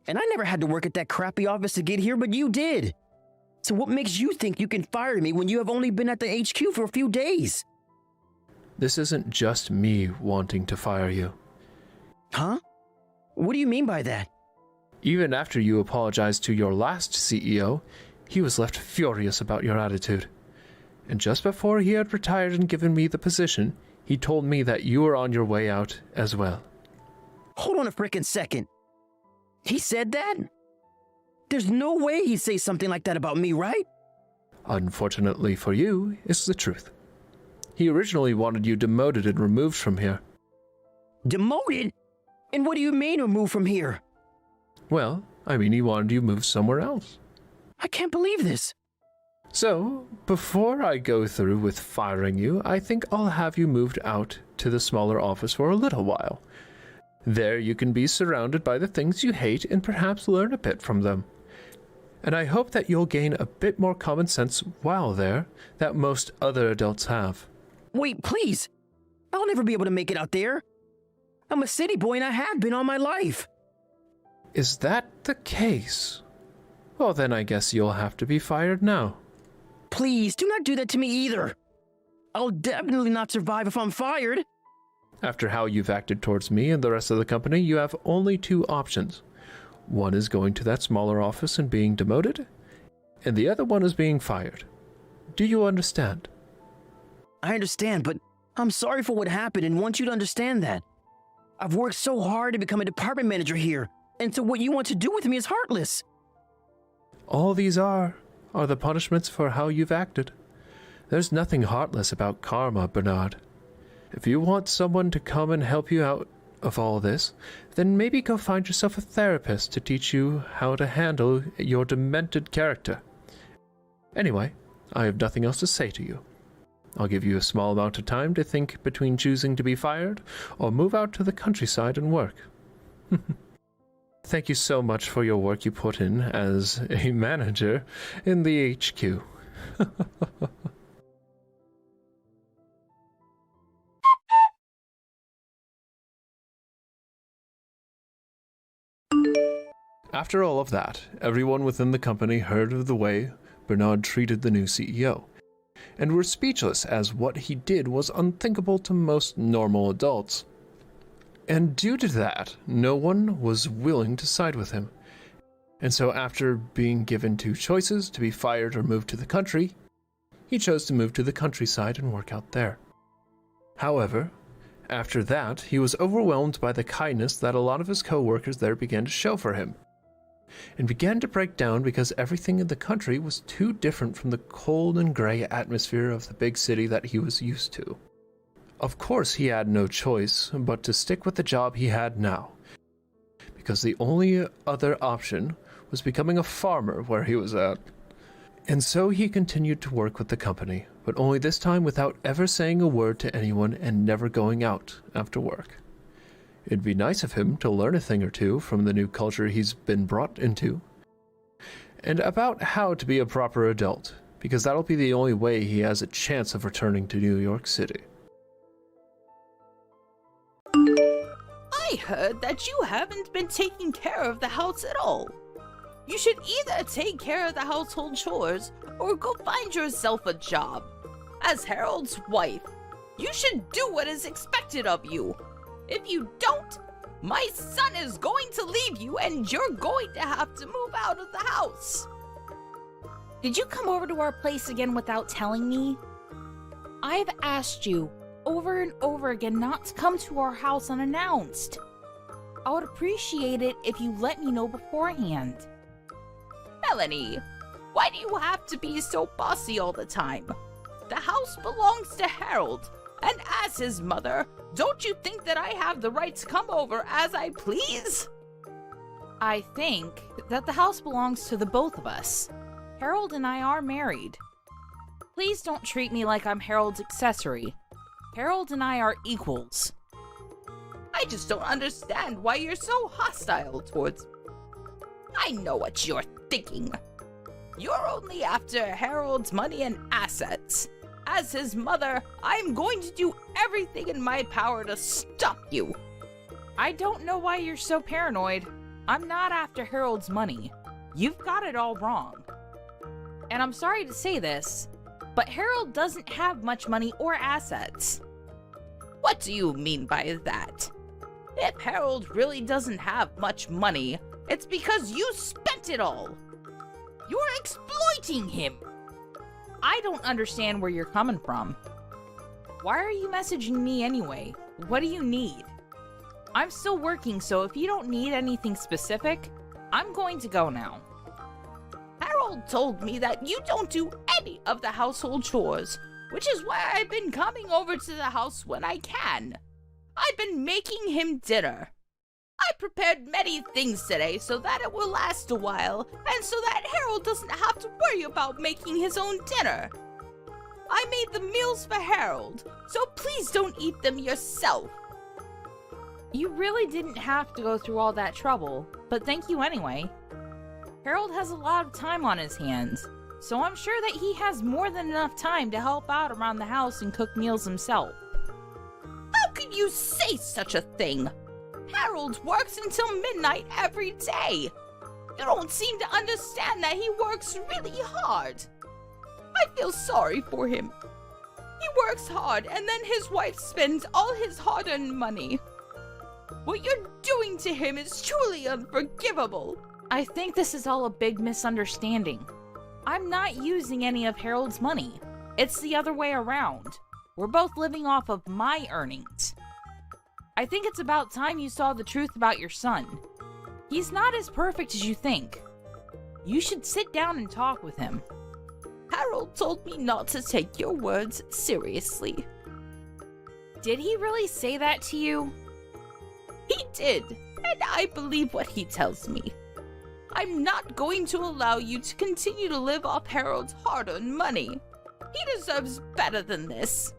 And I never had to work at that crappy office to get here, but you did. So what makes you think you can fire me when you have only been at the HQ for a few days? This isn't just me wanting to fire you. Huh? What do you mean by that? Even after you apologized to your last CEO, he was left furious about your attitude. And just before he had retired and given me the position, he told me that you were on your way out as well. Hold on a frickin' second. He said that? There's no way he'd say something like that about me, right? Unfortunately for you, it's the truth. He originally wanted you demoted and removed from here. Demoted? And what do you mean removed from here? Well, I mean he wanted you moved somewhere else. I can't believe this. So, before I go through with firing you, I think I'll have you moved out to the smaller office for a little while. There you can be surrounded by the things you hate and perhaps learn a bit from them. And I hope that you'll gain a bit more common sense while there that most other adults have. Wait, please. I'll never be able to make it out there. I'm a city boy and I have been all my life. Is that the case? Well, then I guess you'll have to be fired now. Please, do not do that to me either. I'll definitely not survive if I'm fired. After how you've acted towards me and the rest of the company, you have only two options. One is going to that smaller office and being demoted, and the other one is being fired. Do you understand? I understand, but I'm sorry for what happened and want you to understand that. I've worked so hard to become a department manager here, and so what you want to do with me is heartless. All these are the punishments for how you've acted. There's nothing heartless about karma, Bernard. If you want someone to come and help you out of all this, then maybe go find yourself a therapist to teach you how to handle your demented character. Anyway, I have nothing else to say to you. I'll give you a small amount of time to think between choosing to be fired or move out to the countryside and work. Thank you so much for your work you put in as a manager in the HQ. After all of that, everyone within the company heard of the way Bernard treated the new CEO, and were speechless as what he did was unthinkable to most normal adults. And due to that, no one was willing to side with him. And so after being given two choices, to be fired or move to the country, he chose to move to the countryside and work out there. However, After that, he was overwhelmed by the kindness that a lot of his co-workers there began to show for him, and began to break down because everything in the country was too different from the cold and gray atmosphere of the big city that he was used to. Of course, he had no choice but to stick with the job he had now, because the only other option was becoming a farmer where he was at. And so he continued to work with the company, but only this time without ever saying a word to anyone and never going out after work. It'd be nice of him to learn a thing or two from the new culture he's been brought into, and about how to be a proper adult, because that'll be the only way he has a chance of returning to New York City. I heard that you haven't been taking care of the house at all. You should either take care of the household chores or go find yourself a job. As Harold's wife, you should do what is expected of you. If you don't, my son is going to leave you and you're going to have to move out of the house. Did you come over to our place again without telling me? I've asked you over and over again not to come to our house unannounced. I would appreciate it if you let me know beforehand. Melanie, why do you have to be so bossy all the time? The house belongs to Harold, and as his mother, don't you think that I have the right to come over as I please? I think that the house belongs to the both of us. Harold and I are married. Please don't treat me like I'm Harold's accessory. Harold and I are equals. I just don't understand why you're so hostile towards me. I know what you're thinking. You're only after Harold's money and assets. As his mother, I'm going to do everything in my power to stop you. I don't know why you're so paranoid. I'm not after Harold's money. You've got it all wrong. And I'm sorry to say this, but Harold doesn't have much money or assets. What do you mean by that? If Harold really doesn't have much money, it's because you spent it all. You're exploiting him. I don't understand where you're coming from. Why are you messaging me anyway? What do you need? I'm still working, so if you don't need anything specific, I'm going to go now. Harold told me that you don't do any of the household chores, which is why I've been coming over to the house when I can. I've been making him dinner. I prepared many things today so that it will last a while, and so that Harold doesn't have to worry about making his own dinner. I made the meals for Harold, so please don't eat them yourself. You really didn't have to go through all that trouble, but thank you anyway. Harold has a lot of time on his hands, so I'm sure that he has more than enough time to help out around the house and cook meals himself. How can you say such a thing? Harold works until midnight every day. You don't seem to understand that he works really hard. I feel sorry for him. He works hard and then his wife spends all his hard-earned money. What you're doing to him is truly unforgivable. I think this is all a big misunderstanding. I'm not using any of Harold's money. It's the other way around. We're both living off of my earnings. I think it's about time you saw the truth about your son. He's not as perfect as you think. You should sit down and talk with him. Harold told me not to take your words seriously. Did he really say that to you? He did, and I believe what he tells me. I'm not going to allow you to continue to live off Harold's hard-earned money. He deserves better than this.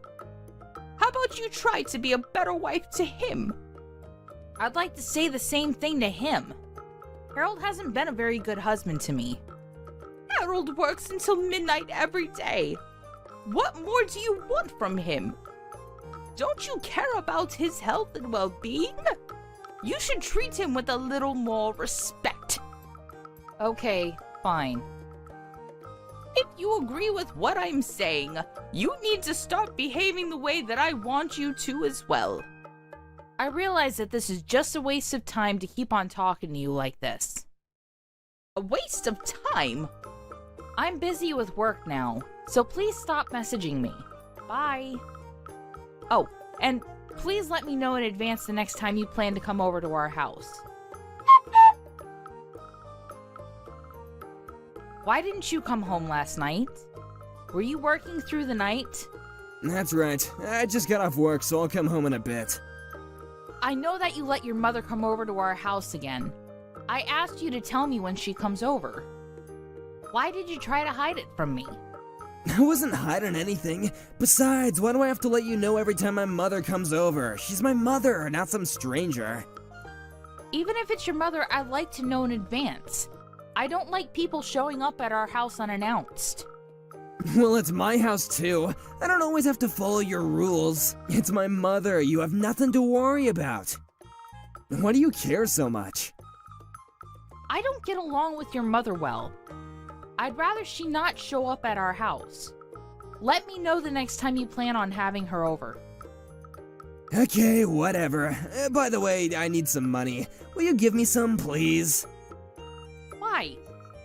How about you try to be a better wife to him? I'd like to say the same thing to him. Harold hasn't been a very good husband to me. Harold works until midnight every day. What more do you want from him? Don't you care about his health and well-being? You should treat him with a little more respect. Okay, fine. If you agree with what I'm saying, you need to start behaving the way that I want you to as well. I realize that this is just a waste of time to keep on talking to you like this. A waste of time? I'm busy with work now, so please stop messaging me. Bye. Oh, and Please let me know in advance the next time you plan to come over to our house. Why didn't you come home last night? Were you working through the night? That's right. I just got off work, so I'll come home in a bit. I know that you let your mother come over to our house again. I asked you to tell me when she comes over. Why did you try to hide it from me? I wasn't hiding anything. Besides, why do I have to let you know every time my mother comes over? She's my mother, not some stranger. Even if it's your mother, I'd like to know in advance. I don't like people showing up at our house unannounced. Well, it's my house too. I don't always have to follow your rules. It's my mother. You have nothing to worry about. Why do you care so much? I don't get along with your mother well. I'd rather she not show up at our house. Let me know the next time you plan on having her over. Okay, whatever. By the way, I need some money. Will you give me some, please? Why?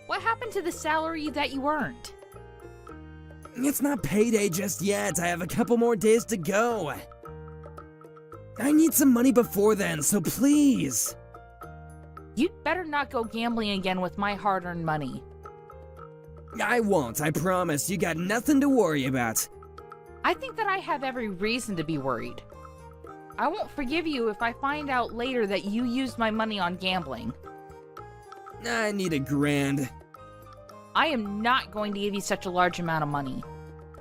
What happened to the salary that you earned? It's not payday just yet. I have a couple more days to go. I need some money before then, so please. You'd better not go gambling again with my hard-earned money. I won't, I promise. You got nothing to worry about. I think that I have every reason to be worried. I won't forgive you if I find out later that you used my money on gambling. I need $1,000. I am not going to give you such a large amount of money.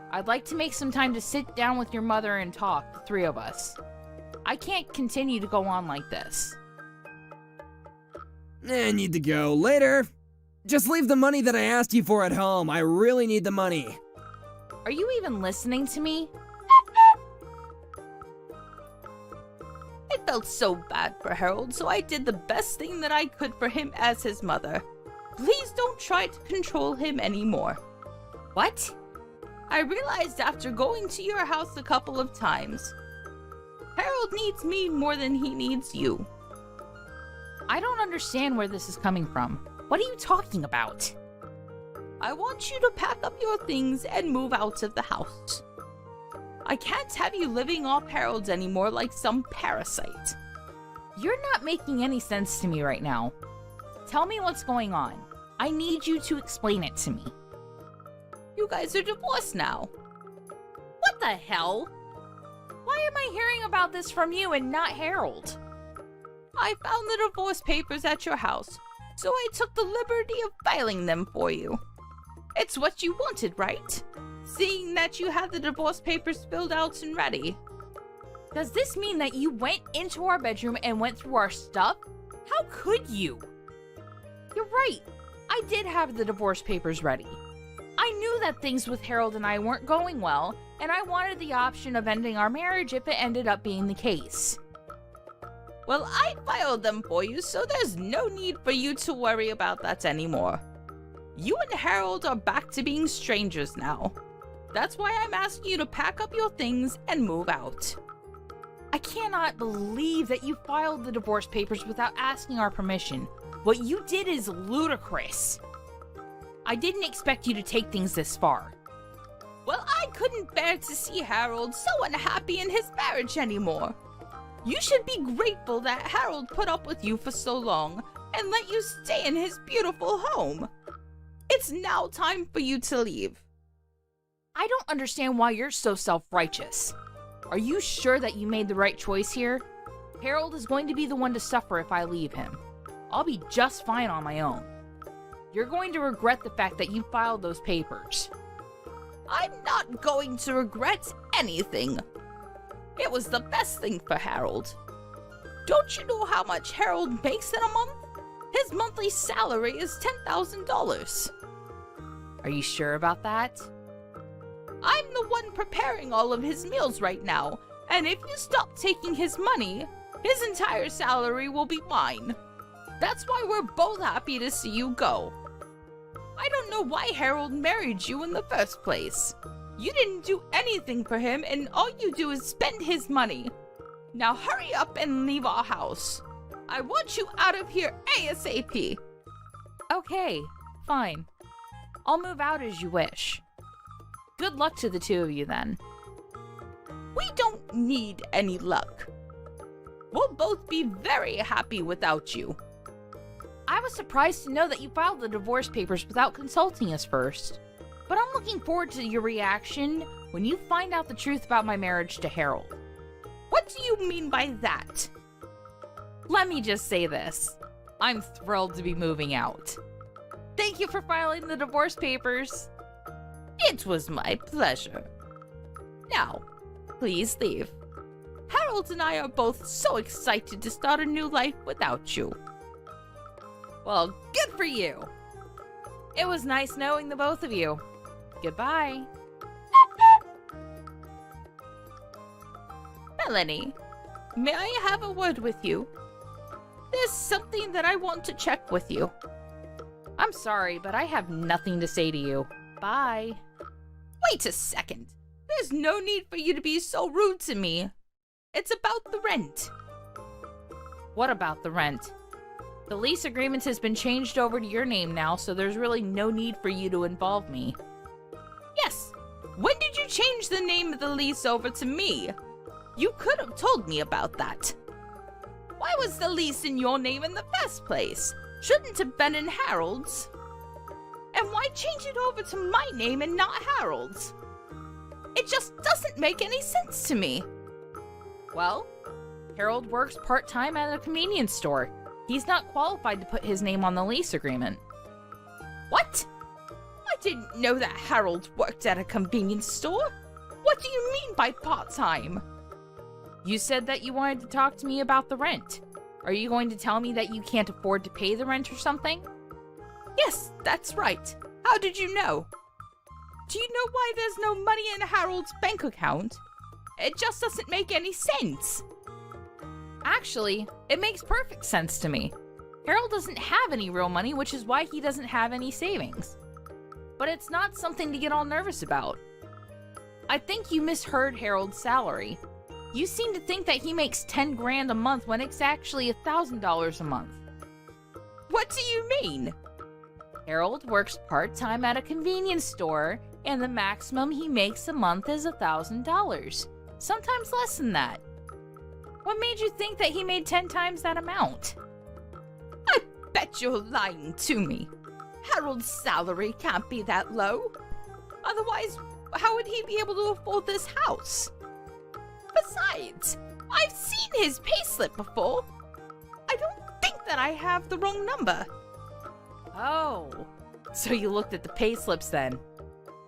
I'd like to make some time to sit down with your mother and talk, the three of us. I can't continue to go on like this. I need to go. Later. Just leave the money that I asked you for at home. I really need the money. Are you even listening to me? I felt so bad for Harold, so I did the best thing that I could for him as his mother. Please don't try to control him anymore. What? I realized after going to your house a couple of times, Harold needs me more than he needs you. I don't understand where this is coming from. What are you talking about? I want you to pack up your things and move out of the house. I can't have you living off Harold's anymore like some parasite. You're not making any sense to me right now. Tell me what's going on. I need you to explain it to me. You guys are divorced now. What the hell? Why am I hearing about this from you and not Harold? I found the divorce papers at your house, so I took the liberty of filing them for you. It's what you wanted, right? Seeing that you had the divorce papers filled out and ready. Does this mean that you went into our bedroom and went through our stuff? How could you? You're right. I did have the divorce papers ready. I knew that things with Harold and I weren't going well, and I wanted the option of ending our marriage if it ended up being the case. Well, I filed them for you, so there's no need for you to worry about that anymore. You and Harold are back to being strangers now. That's why I'm asking you to pack up your things and move out. I cannot believe that you filed the divorce papers without asking our permission. What you did is ludicrous. I didn't expect you to take things this far. Well, I couldn't bear to see Harold so unhappy in his marriage anymore. You should be grateful that Harold put up with you for so long and let you stay in his beautiful home. It's now time for you to leave. I don't understand why you're so self-righteous. Are you sure that you made the right choice here? Harold is going to be the one to suffer if I leave him. I'll be just fine on my own. You're going to regret the fact that you filed those papers. I'm not going to regret anything. It was the best thing for Harold. Don't you know how much Harold makes in a month? His monthly salary is $10,000. Are you sure about that? I'm the one preparing all of his meals right now, and if you stop taking his money, his entire salary will be mine. That's why we're both happy to see you go. I don't know why Harold married you in the first place. You didn't do anything for him, and all you do is spend his money. Now hurry up and leave our house. I want you out of here ASAP. Okay, fine. I'll move out as you wish. Good luck to the two of you then. We don't need any luck. We'll both be very happy without you. I was surprised to know that you filed the divorce papers without consulting us first. But I'm looking forward to your reaction when you find out the truth about my marriage to Harold. What do you mean by that? Let me just say this. I'm thrilled to be moving out. Thank you for filing the divorce papers. It was my pleasure. Now, please leave. Harold and I are both so excited to start a new life without you. Well, good for you. It was nice knowing the both of you. Goodbye. Melanie, may I have a word with you? There's something that I want to check with you. I'm sorry, but I have nothing to say to you. Bye. Wait a second. There's no need for you to be so rude to me. It's about the rent. What about the rent? The lease agreement has been changed over to your name now, so there's really no need for you to involve me. Yes. When did you change the name of the lease over to me? You could have told me about that. Why was the lease in your name in the first place? Shouldn't have been in Harold's. And why change it over to my name and not Harold's? It just doesn't make any sense to me. Well, Harold works part-time at a convenience store. He's not qualified to put his name on the lease agreement. What? I didn't know that Harold worked at a convenience store. What do you mean by part-time? You said that you wanted to talk to me about the rent. Are you going to tell me that you can't afford to pay the rent or something? Yes, that's right. How did you know? Do you know why there's no money in Harold's bank account? It just doesn't make any sense. Actually, it makes perfect sense to me. Harold doesn't have any real money, which is why he doesn't have any savings. But it's not something to get all nervous about. I think you misheard Harold's salary. You seem to think that he makes 10 grand a month when it's actually $1,000 a month. What do you mean? Harold works part-time at a convenience store, and the maximum he makes a month is $1,000. Sometimes less than that. What made you think that he made 10 times that amount? I bet you're lying to me. Harold's salary can't be that low. Otherwise, how would he be able to afford this house? Besides, I've seen his payslip before. I don't think that I have the wrong number. Oh, so you looked at the payslips then.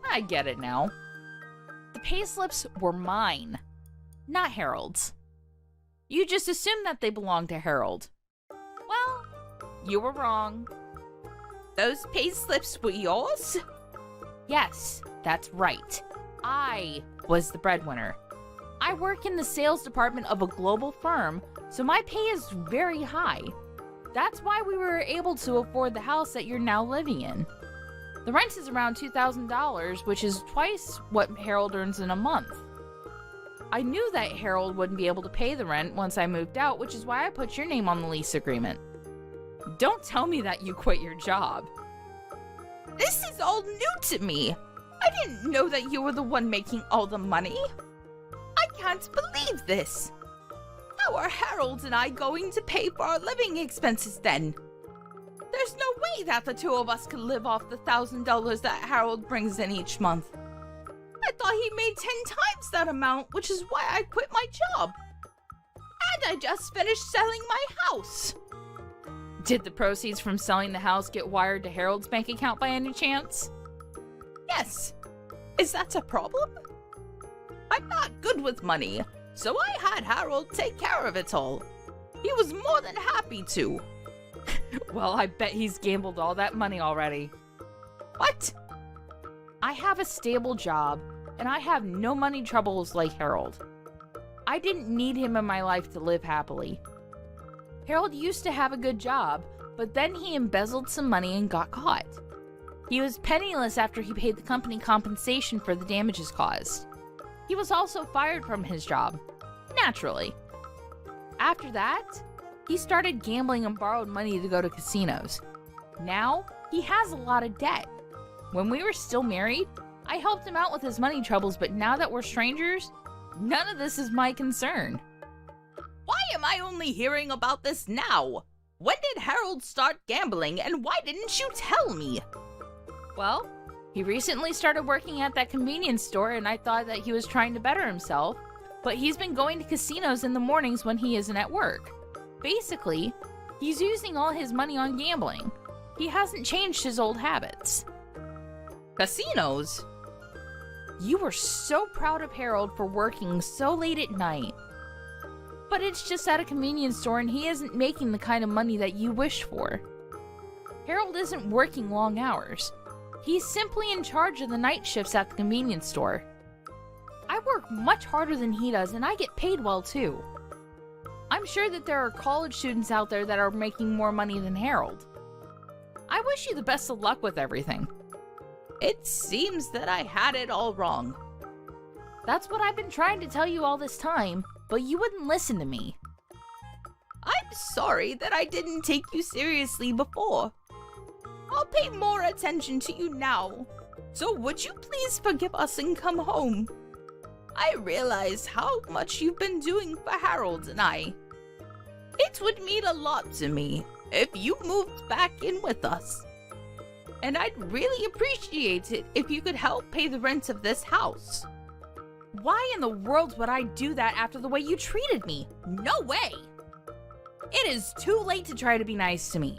I get it now. The payslips were mine, not Harold's. You just assumed that they belonged to Harold. Well, you were wrong. Those payslips were yours? Yes, that's right. I was the breadwinner. I work in the sales department of a global firm, so my pay is very high. That's why we were able to afford the house that you're now living in. The rent is around $2,000, which is twice what Harold earns in a month. I knew that Harold wouldn't be able to pay the rent once I moved out, which is why I put your name on the lease agreement. Don't tell me that you quit your job. This is all new to me. I didn't know that you were the one making all the money. I can't believe this. How are Harold and I going to pay for our living expenses then? There's no way that the two of us can live off the $1,000 that Harold brings in each month. I thought he made 10 times that amount, which is why I quit my job. And I just finished selling my house. Did the proceeds from selling the house get wired to Harold's bank account by any chance? Yes. Is that a problem? I'm not good with money, so I had Harold take care of it all. He was more than happy to. Well, I bet he's gambled all that money already. What? I have a stable job, and I have no money troubles like Harold. I didn't need him in my life to live happily. Harold used to have a good job, but then he embezzled some money and got caught. He was penniless after he paid the company compensation for the damages caused. He was also fired from his job, naturally. After that, he started gambling and borrowed money to go to casinos. Now, he has a lot of debt. When we were still married, I helped him out with his money troubles, but now that we're strangers, None of this is my concern. Why am I only hearing about this now? When did Harold start gambling, and why didn't you tell me? Well, he recently started working at that convenience store, and I thought that he was trying to better himself, but he's been going to casinos in the mornings when he isn't at work. Basically, he's using all his money on gambling. He hasn't changed his old habits. Casinos? You were so proud of Harold for working so late at night. But it's just at a convenience store and he isn't making the kind of money that you wish for. Harold isn't working long hours. He's simply in charge of the night shifts at the convenience store. I work much harder than he does and I get paid well too. I'm sure that there are college students out there that are making more money than Harold. I wish you the best of luck with everything. It seems that I had it all wrong. That's what I've been trying to tell you all this time, but you wouldn't listen to me. I'm sorry that I didn't take you seriously before. I'll pay more attention to you now. So would you please forgive us and come home? I realize how much you've been doing for Harold and I. It would mean a lot to me if you moved back in with us. And I'd really appreciate it if you could help pay the rent of this house. Why in the world would I do that after the way you treated me? No way! It is too late to try to be nice to me.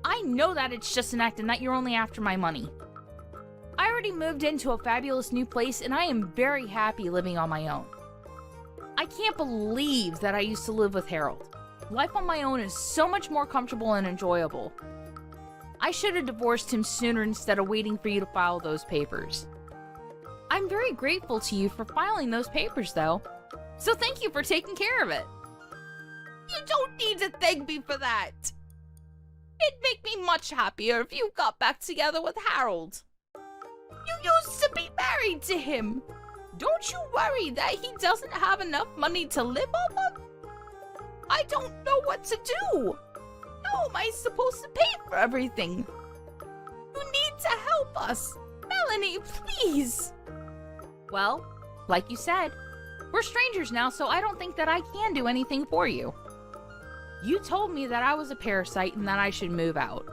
I know that it's just an act and that you're only after my money. I already moved into a fabulous new place and I am very happy living on my own. I can't believe that I used to live with Harold. Life on my own is so much more comfortable and enjoyable. I should have divorced him sooner instead of waiting for you to file those papers. I'm very grateful to you for filing those papers though, so thank you for taking care of it. You don't need to thank me for that. It'd make me much happier if you got back together with Harold. You used to be married to him. Don't you worry that he doesn't have enough money to live off of? I don't know what to do. How am I supposed to pay for everything? You need to help us. Melanie, please. Well, like you said, we're strangers now, so I don't think that I can do anything for you. You told me that I was a parasite and that I should move out.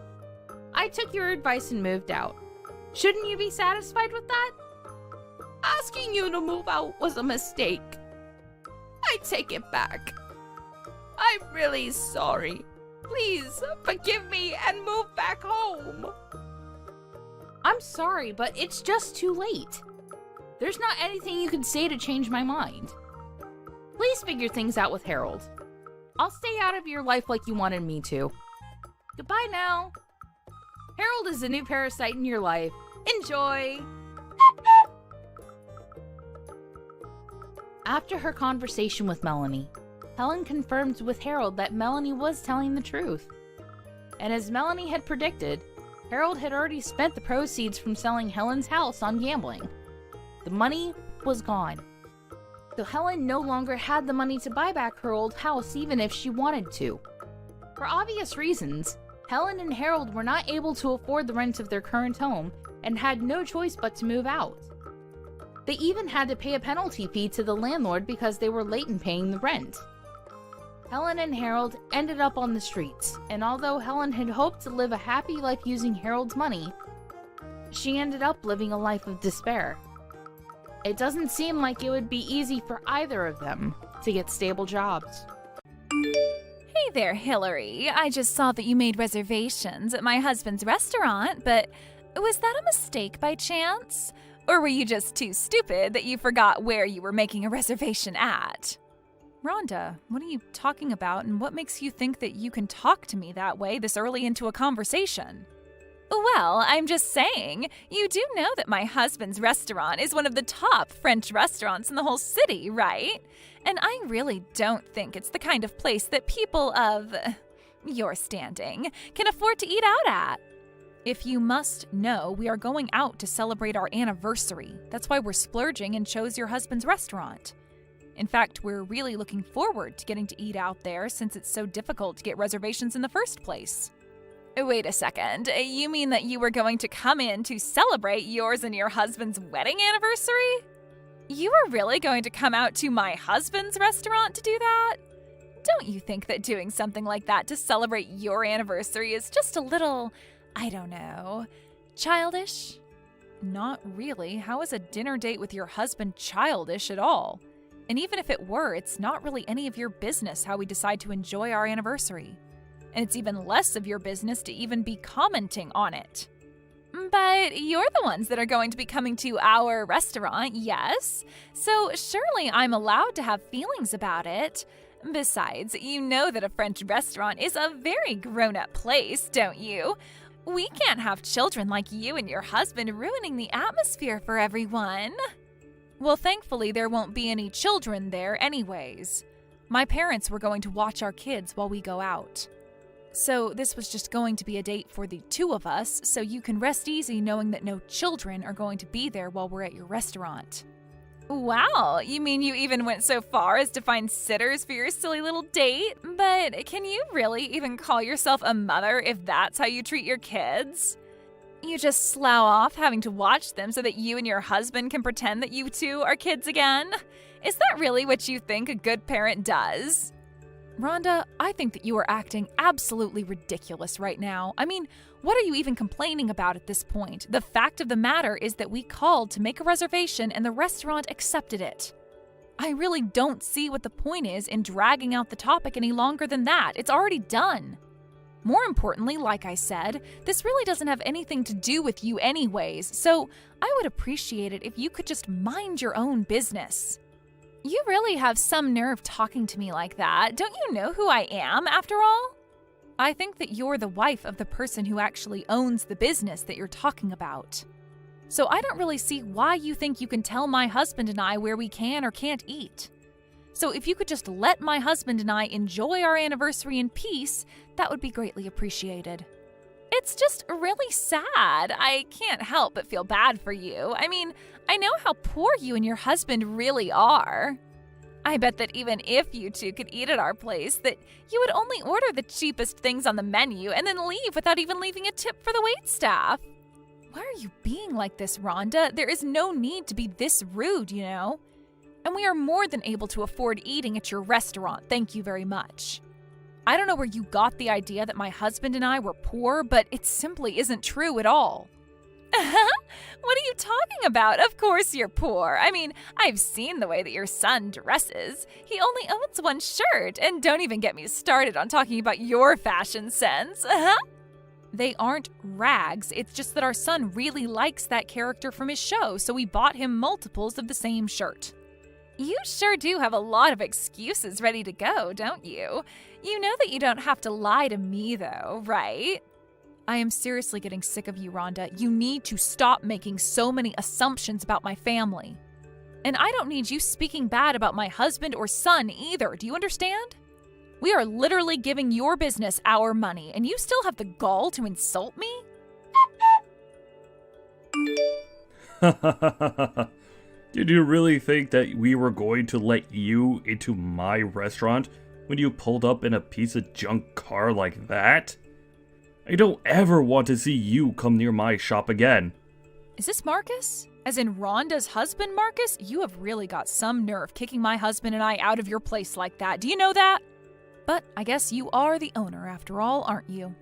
I took your advice and moved out. Shouldn't you be satisfied with that? Asking you to move out was a mistake. I take it back. I'm really sorry. Please forgive me and move back home. I'm sorry, but it's just too late. There's not anything you can say to change my mind. Please figure things out with Harold. I'll stay out of your life like you wanted me to. Goodbye now. Harold is a new parasite in your life. Enjoy! After her conversation with Melanie, Helen confirmed with Harold that Melanie was telling the truth. And as Melanie had predicted, Harold had already spent the proceeds from selling Helen's house on gambling. The money was gone. So Helen no longer had the money to buy back her old house even if she wanted to. For obvious reasons, Helen and Harold were not able to afford the rent of their current home and had no choice but to move out. They even had to pay a penalty fee to the landlord because they were late in paying the rent. Helen and Harold ended up on the streets, and although Helen had hoped to live a happy life using Harold's money, she ended up living a life of despair. It doesn't seem like it would be easy for either of them to get stable jobs. Hey there, Hillary. I just saw that you made reservations at my husband's restaurant, but was that a mistake by chance? Or were you just too stupid that you forgot where you were making a reservation at? Rhonda, what are you talking about, and what makes you think that you can talk to me that way this early into a conversation? Well, I'm just saying, you do know that my husband's restaurant is one of the top French restaurants in the whole city, right? And I really don't think it's the kind of place that people of your standing can afford to eat out at. If you must know, we are going out to celebrate our anniversary. That's why we're splurging and chose your husband's restaurant. In fact, we're really looking forward to getting to eat out there since it's so difficult to get reservations in the first place. Wait a second, you mean that you were going to come in to celebrate yours and your husband's wedding anniversary? You are really going to come out to my husband's restaurant to do that? Don't you think that doing something like that to celebrate your anniversary is just a little, I don't know, childish? Not really. How is a dinner date with your husband childish at all? And even if it were, it's not really any of your business how we decide to enjoy our anniversary. And it's even less of your business to even be commenting on it. But you're the ones that are going to be coming to our restaurant, yes? So surely I'm allowed to have feelings about it. Besides, you know that a French restaurant is a very grown-up place, don't you? We can't have children like you and your husband ruining the atmosphere for everyone. Well, thankfully, there won't be any children there anyways. My parents were going to watch our kids while we go out. So this was just going to be a date for the two of us, so you can rest easy knowing that no children are going to be there while we're at your restaurant. Wow, you mean you even went so far as to find sitters for your silly little date? But can you really even call yourself a mother if that's how you treat your kids? You just slough off having to watch them so that you and your husband can pretend that you two are kids again? Is that really what you think a good parent does? Rhonda, I think that you are acting absolutely ridiculous right now. I mean, what are you even complaining about at this point? The fact of the matter is that we called to make a reservation and the restaurant accepted it. I really don't see what the point is in dragging out the topic any longer than that. It's already done. More importantly, like I said, this really doesn't have anything to do with you anyways, so I would appreciate it if you could just mind your own business. You really have some nerve talking to me like that. Don't you know who I am, after all? I think that you're the wife of the person who actually owns the business that you're talking about. So I don't really see why you think you can tell my husband and I where we can or can't eat. So if you could just let my husband and I enjoy our anniversary in peace, that would be greatly appreciated. It's just really sad. I can't help but feel bad for you. I mean, I know how poor you and your husband really are. I bet that even if you two could eat at our place, that you would only order the cheapest things on the menu and then leave without even leaving a tip for the waitstaff. Why are you being like this, Rhonda? There is no need to be this rude, you know. And we are more than able to afford eating at your restaurant, thank you very much. I don't know where you got the idea that my husband and I were poor, but it simply isn't true at all. What are you talking about? Of course you're poor. I mean, I've seen the way that your son dresses. He only owns one shirt, and don't even get me started on talking about your fashion sense. They aren't rags. It's just that our son really likes that character from his show, so we bought him multiples of the same shirt. You sure do have a lot of excuses ready to go, don't you? You know that you don't have to lie to me, though, right? I am seriously getting sick of you, Rhonda. You need to stop making so many assumptions about my family. And I don't need you speaking bad about my husband or son either. Do you understand? We are literally giving your business our money, and you still have the gall to insult me? Did you really think that we were going to let you into my restaurant when you pulled up in a piece of junk car like that? I don't ever want to see you come near my shop again. Is this Marcus? As in Rhonda's husband, Marcus? You have really got some nerve kicking my husband and I out of your place like that. Do you know that? But I guess you are the owner after all, aren't you?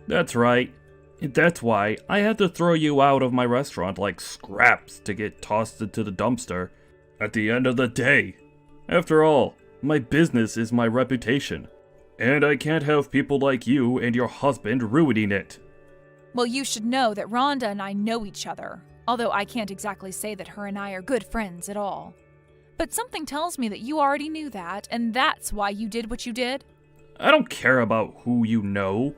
That's right. That's why I had to throw you out of my restaurant like scraps to get tossed into the dumpster at the end of the day. After all, my business is my reputation, and I can't have people like you and your husband ruining it. Well, you should know that Rhonda and I know each other, although I can't exactly say that her and I are good friends at all. But something tells me that you already knew that, and that's why you did what you did. I don't care about who you know.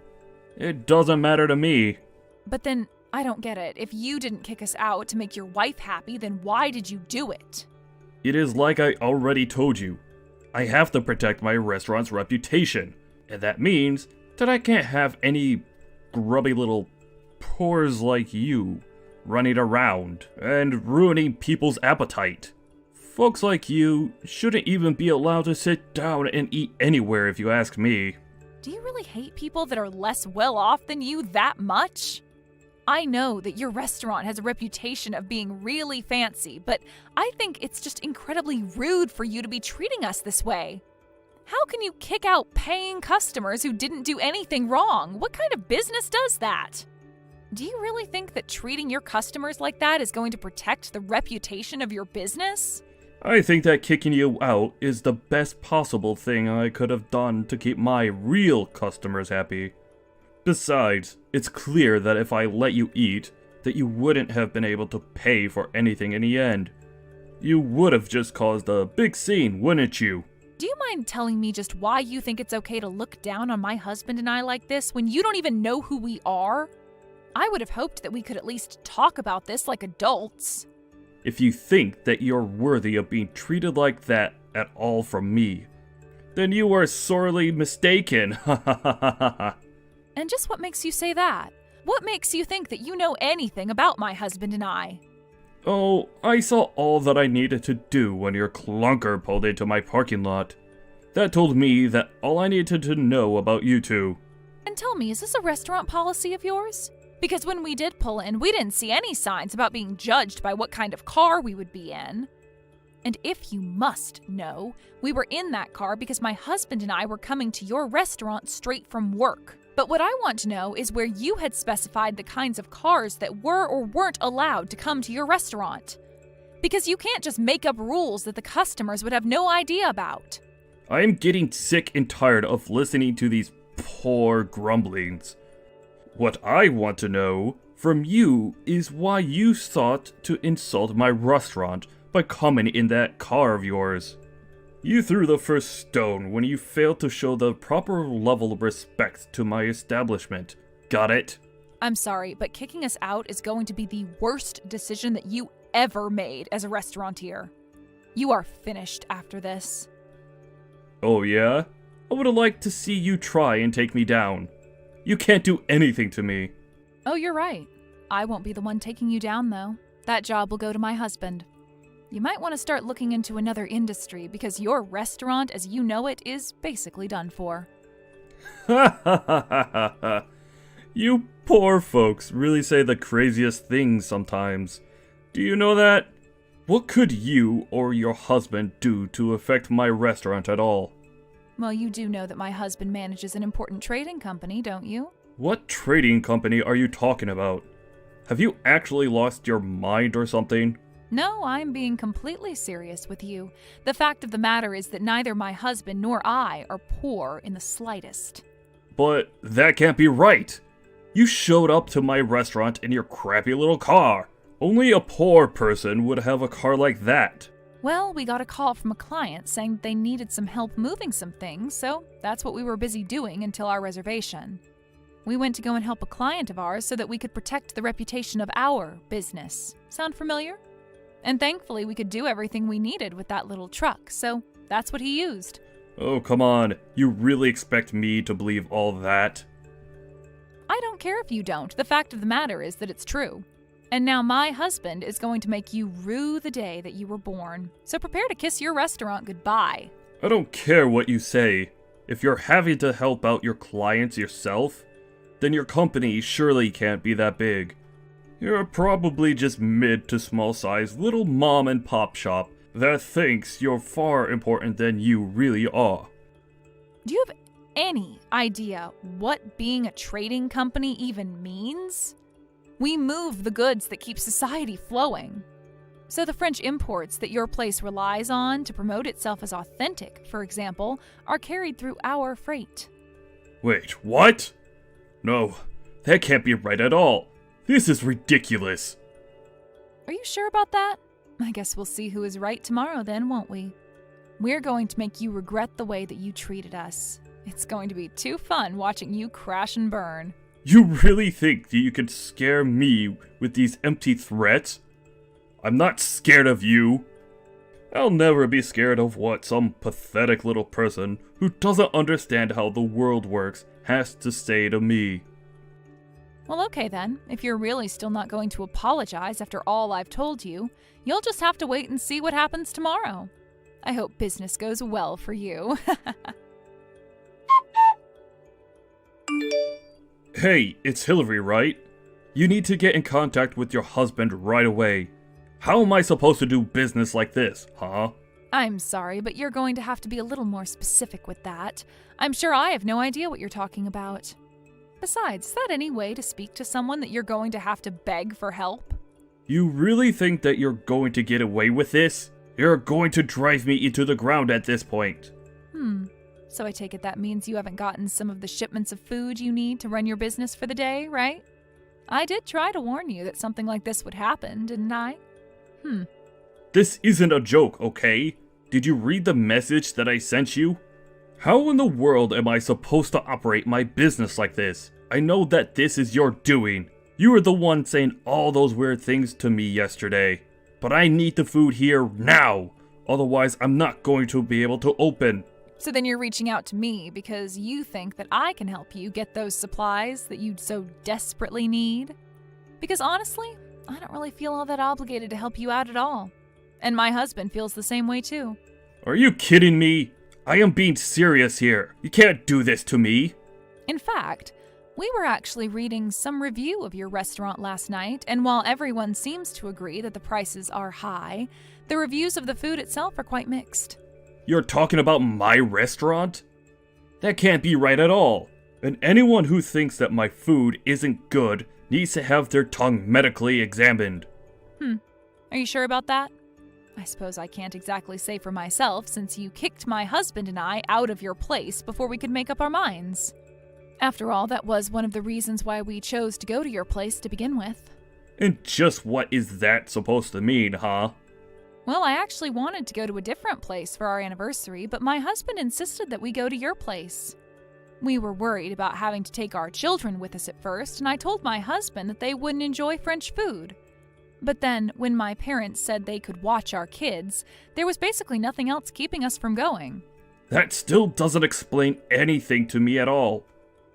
It doesn't matter to me. But then, I don't get it. If you didn't kick us out to make your wife happy, then why did you do it? It is like I already told you. I have to protect my restaurant's reputation, and that means that I can't have any grubby little pores like you running around and ruining people's appetite. Folks like you shouldn't even be allowed to sit down and eat anywhere if you ask me. Do you really hate people that are less well off than you that much? I know that your restaurant has a reputation of being really fancy, but I think it's just incredibly rude for you to be treating us this way. How can you kick out paying customers who didn't do anything wrong? What kind of business does that? Do you really think that treating your customers like that is going to protect the reputation of your business? I think that kicking you out is the best possible thing I could have done to keep my real customers happy. Besides, it's clear that if I let you eat, that you wouldn't have been able to pay for anything in the end. You would have just caused a big scene, wouldn't you? Do you mind telling me just why you think it's okay to look down on my husband and I like this when you don't even know who we are? I would have hoped that we could at least talk about this like adults. If you think that you're worthy of being treated like that at all from me, then you are sorely mistaken. Ha ha ha ha ha. And just what makes you say that? What makes you think that you know anything about my husband and I? Oh, I saw all that I needed to do when your clunker pulled into my parking lot. That told me that all I needed to know about you two. And tell me, is this a restaurant policy of yours? Because when we did pull in, we didn't see any signs about being judged by what kind of car we would be in. And if you must know, we were in that car because my husband and I were coming to your restaurant straight from work. But what I want to know is where you had specified the kinds of cars that were or weren't allowed to come to your restaurant. Because you can't just make up rules that the customers would have no idea about. I am getting sick and tired of listening to these poor grumblings. What I want to know from you is why you sought to insult my restaurant by coming in that car of yours. You threw the first stone when you failed to show the proper level of respect to my establishment. Got it? I'm sorry, but kicking us out is going to be the worst decision that you ever made as a restaurateur. You are finished after this. Oh yeah? I would have liked to see you try and take me down. You can't do anything to me. Oh, you're right. I won't be the one taking you down, though. That job will go to my husband. You might want to start looking into another industry because your restaurant, as you know it, is basically done for. Ha ha ha ha ha. You poor folks really say the craziest things sometimes. Do you know that? What could you or your husband do to affect my restaurant at all? Well, you do know that my husband manages an important trading company, don't you? What trading company are you talking about? Have you actually lost your mind or something? No, I'm being completely serious with you. The fact of the matter is that neither my husband nor I are poor in the slightest. But that can't be right. You showed up to my restaurant in your crappy little car. Only a poor person would have a car like that. Well, we got a call from a client saying they needed some help moving some things, so that's what we were busy doing until our reservation. We went to go and help a client of ours so that we could protect the reputation of our business. Sound familiar? And thankfully, we could do everything we needed with that little truck, so that's what he used. Oh, come on. You really expect me to believe all that? I don't care if you don't. The fact of the matter is that it's true. And now my husband is going to make you rue the day that you were born. So prepare to kiss your restaurant goodbye. I don't care what you say. If you're having to help out your clients yourself, then your company surely can't be that big. You're probably just mid to small size little mom and pop shop that thinks you're far important than you really are. Do you have any idea what being a trading company even means? We move the goods that keep society flowing. So the French imports that your place relies on to promote itself as authentic, for example, are carried through our freight. Wait, what? No, that can't be right at all. This is ridiculous. Are you sure about that? I guess we'll see who is right tomorrow then, won't we? We're going to make you regret the way that you treated us. It's going to be too fun watching you crash and burn. You really think that you can scare me with these empty threats? I'm not scared of you. I'll never be scared of what some pathetic little person who doesn't understand how the world works has to say to me. Well, okay then. If you're really still not going to apologize after all I've told you, you'll just have to wait and see what happens tomorrow. I hope business goes well for you. Hey, it's Hillary, right? You need to get in contact with your husband right away. How am I supposed to do business like this, huh? I'm sorry, but you're going to have to be a little more specific with that. I'm sure I have no idea what you're talking about. Besides, is that any way to speak to someone that you're going to have to beg for help? You really think that you're going to get away with this? You're going to drive me into the ground at this point. So I take it that means you haven't gotten some of the shipments of food you need to run your business for the day, right? I did try to warn you that something like this would happen, didn't I? This isn't a joke, okay? Did you read the message that I sent you? How in the world am I supposed to operate my business like this? I know that this is your doing. You were the one saying all those weird things to me yesterday. But I need the food here now. Otherwise, I'm not going to be able to open. So then you're reaching out to me because you think that I can help you get those supplies that you so desperately need? Because honestly, I don't really feel all that obligated to help you out at all. And my husband feels the same way too. Are you kidding me? I am being serious here. You can't do this to me. In fact, we were actually reading some review of your restaurant last night, and while everyone seems to agree that the prices are high, the reviews of the food itself are quite mixed. You're talking about my restaurant? That can't be right at all. And anyone who thinks that my food isn't good needs to have their tongue medically examined. Are you sure about that? I suppose I can't exactly say for myself since you kicked my husband and I out of your place before we could make up our minds. After all, that was one of the reasons why we chose to go to your place to begin with. And just what is that supposed to mean, huh? Well, I actually wanted to go to a different place for our anniversary, but my husband insisted that we go to your place. We were worried about having to take our children with us at first, and I told my husband that they wouldn't enjoy French food. But then, when my parents said they could watch our kids, there was basically nothing else keeping us from going. That still doesn't explain anything to me at all.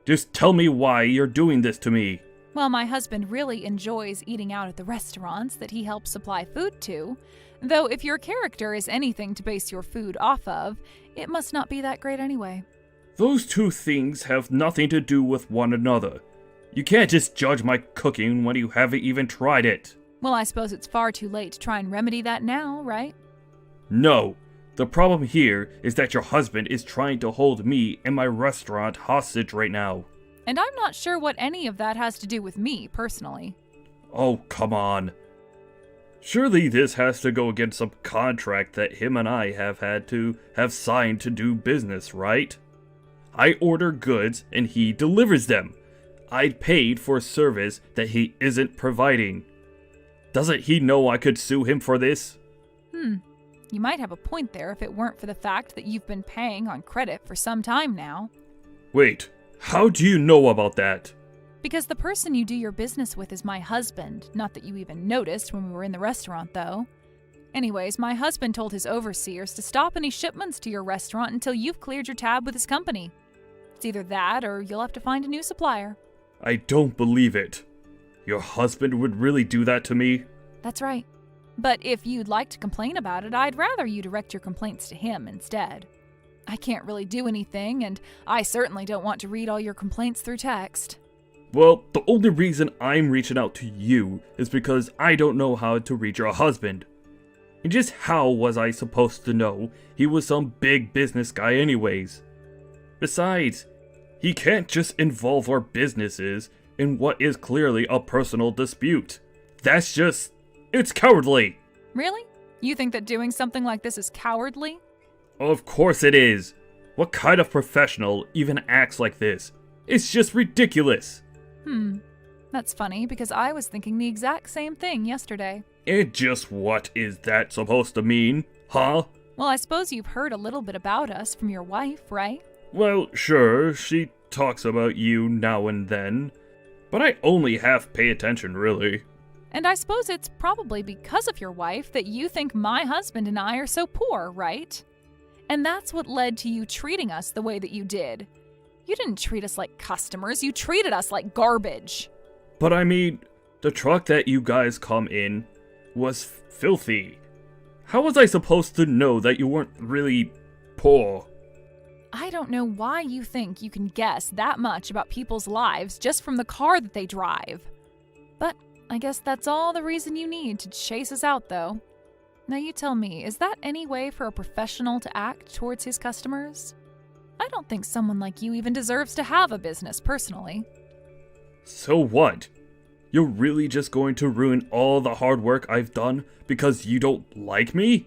Just tell me why you're doing this to me. Well, my husband really enjoys eating out at the restaurants that he helps supply food to, though if your character is anything to base your food off of, it must not be that great anyway. Those two things have nothing to do with one another. You can't just judge my cooking when you haven't even tried it. Well, I suppose it's far too late to try and remedy that now, right? No. The problem here is that your husband is trying to hold me and my restaurant hostage right now. And I'm not sure what any of that has to do with me, personally. Oh, come on. Surely this has to go against some contract that him and I have had to have signed to do business, right? I order goods and he delivers them. I paid for a service that he isn't providing. Doesn't he know I could sue him for this? You might have a point there if it weren't for the fact that you've been paying on credit for some time now. Wait, how do you know about that? Because the person you do your business with is my husband. Not that you even noticed when we were in the restaurant, though. Anyways, my husband told his overseers to stop any shipments to your restaurant until you've cleared your tab with his company. It's either that or you'll have to find a new supplier. I don't believe it. Your husband would really do that to me? That's right. But if you'd like to complain about it, I'd rather you direct your complaints to him instead. I can't really do anything, and I certainly don't want to read all your complaints through text. Well, the only reason I'm reaching out to you is because I don't know how to reach your husband. And just how was I supposed to know he was some big business guy anyways? Besides, he can't just involve our businesses in what is clearly a personal dispute. It's cowardly. Really? You think that doing something like this is cowardly? Of course it is. What kind of professional even acts like this? It's just ridiculous. That's funny because I was thinking the exact same thing yesterday. And just what is that supposed to mean, huh? Well, I suppose you've heard a little bit about us from your wife, right? Well, sure, she talks about you now and then, but I only half pay attention, really. And I suppose it's probably because of your wife that you think my husband and I are so poor, right? And that's what led to you treating us the way that you did. You didn't treat us like customers, you treated us like garbage. But I mean, the truck that you guys come in was filthy. How was I supposed to know that you weren't really poor? I don't know why you think you can guess that much about people's lives just from the car that they drive. But I guess that's all the reason you need to chase us out, though. Now you tell me, is that any way for a professional to act towards his customers? I don't think someone like you even deserves to have a business, personally. So what? You're really just going to ruin all the hard work I've done because you don't like me?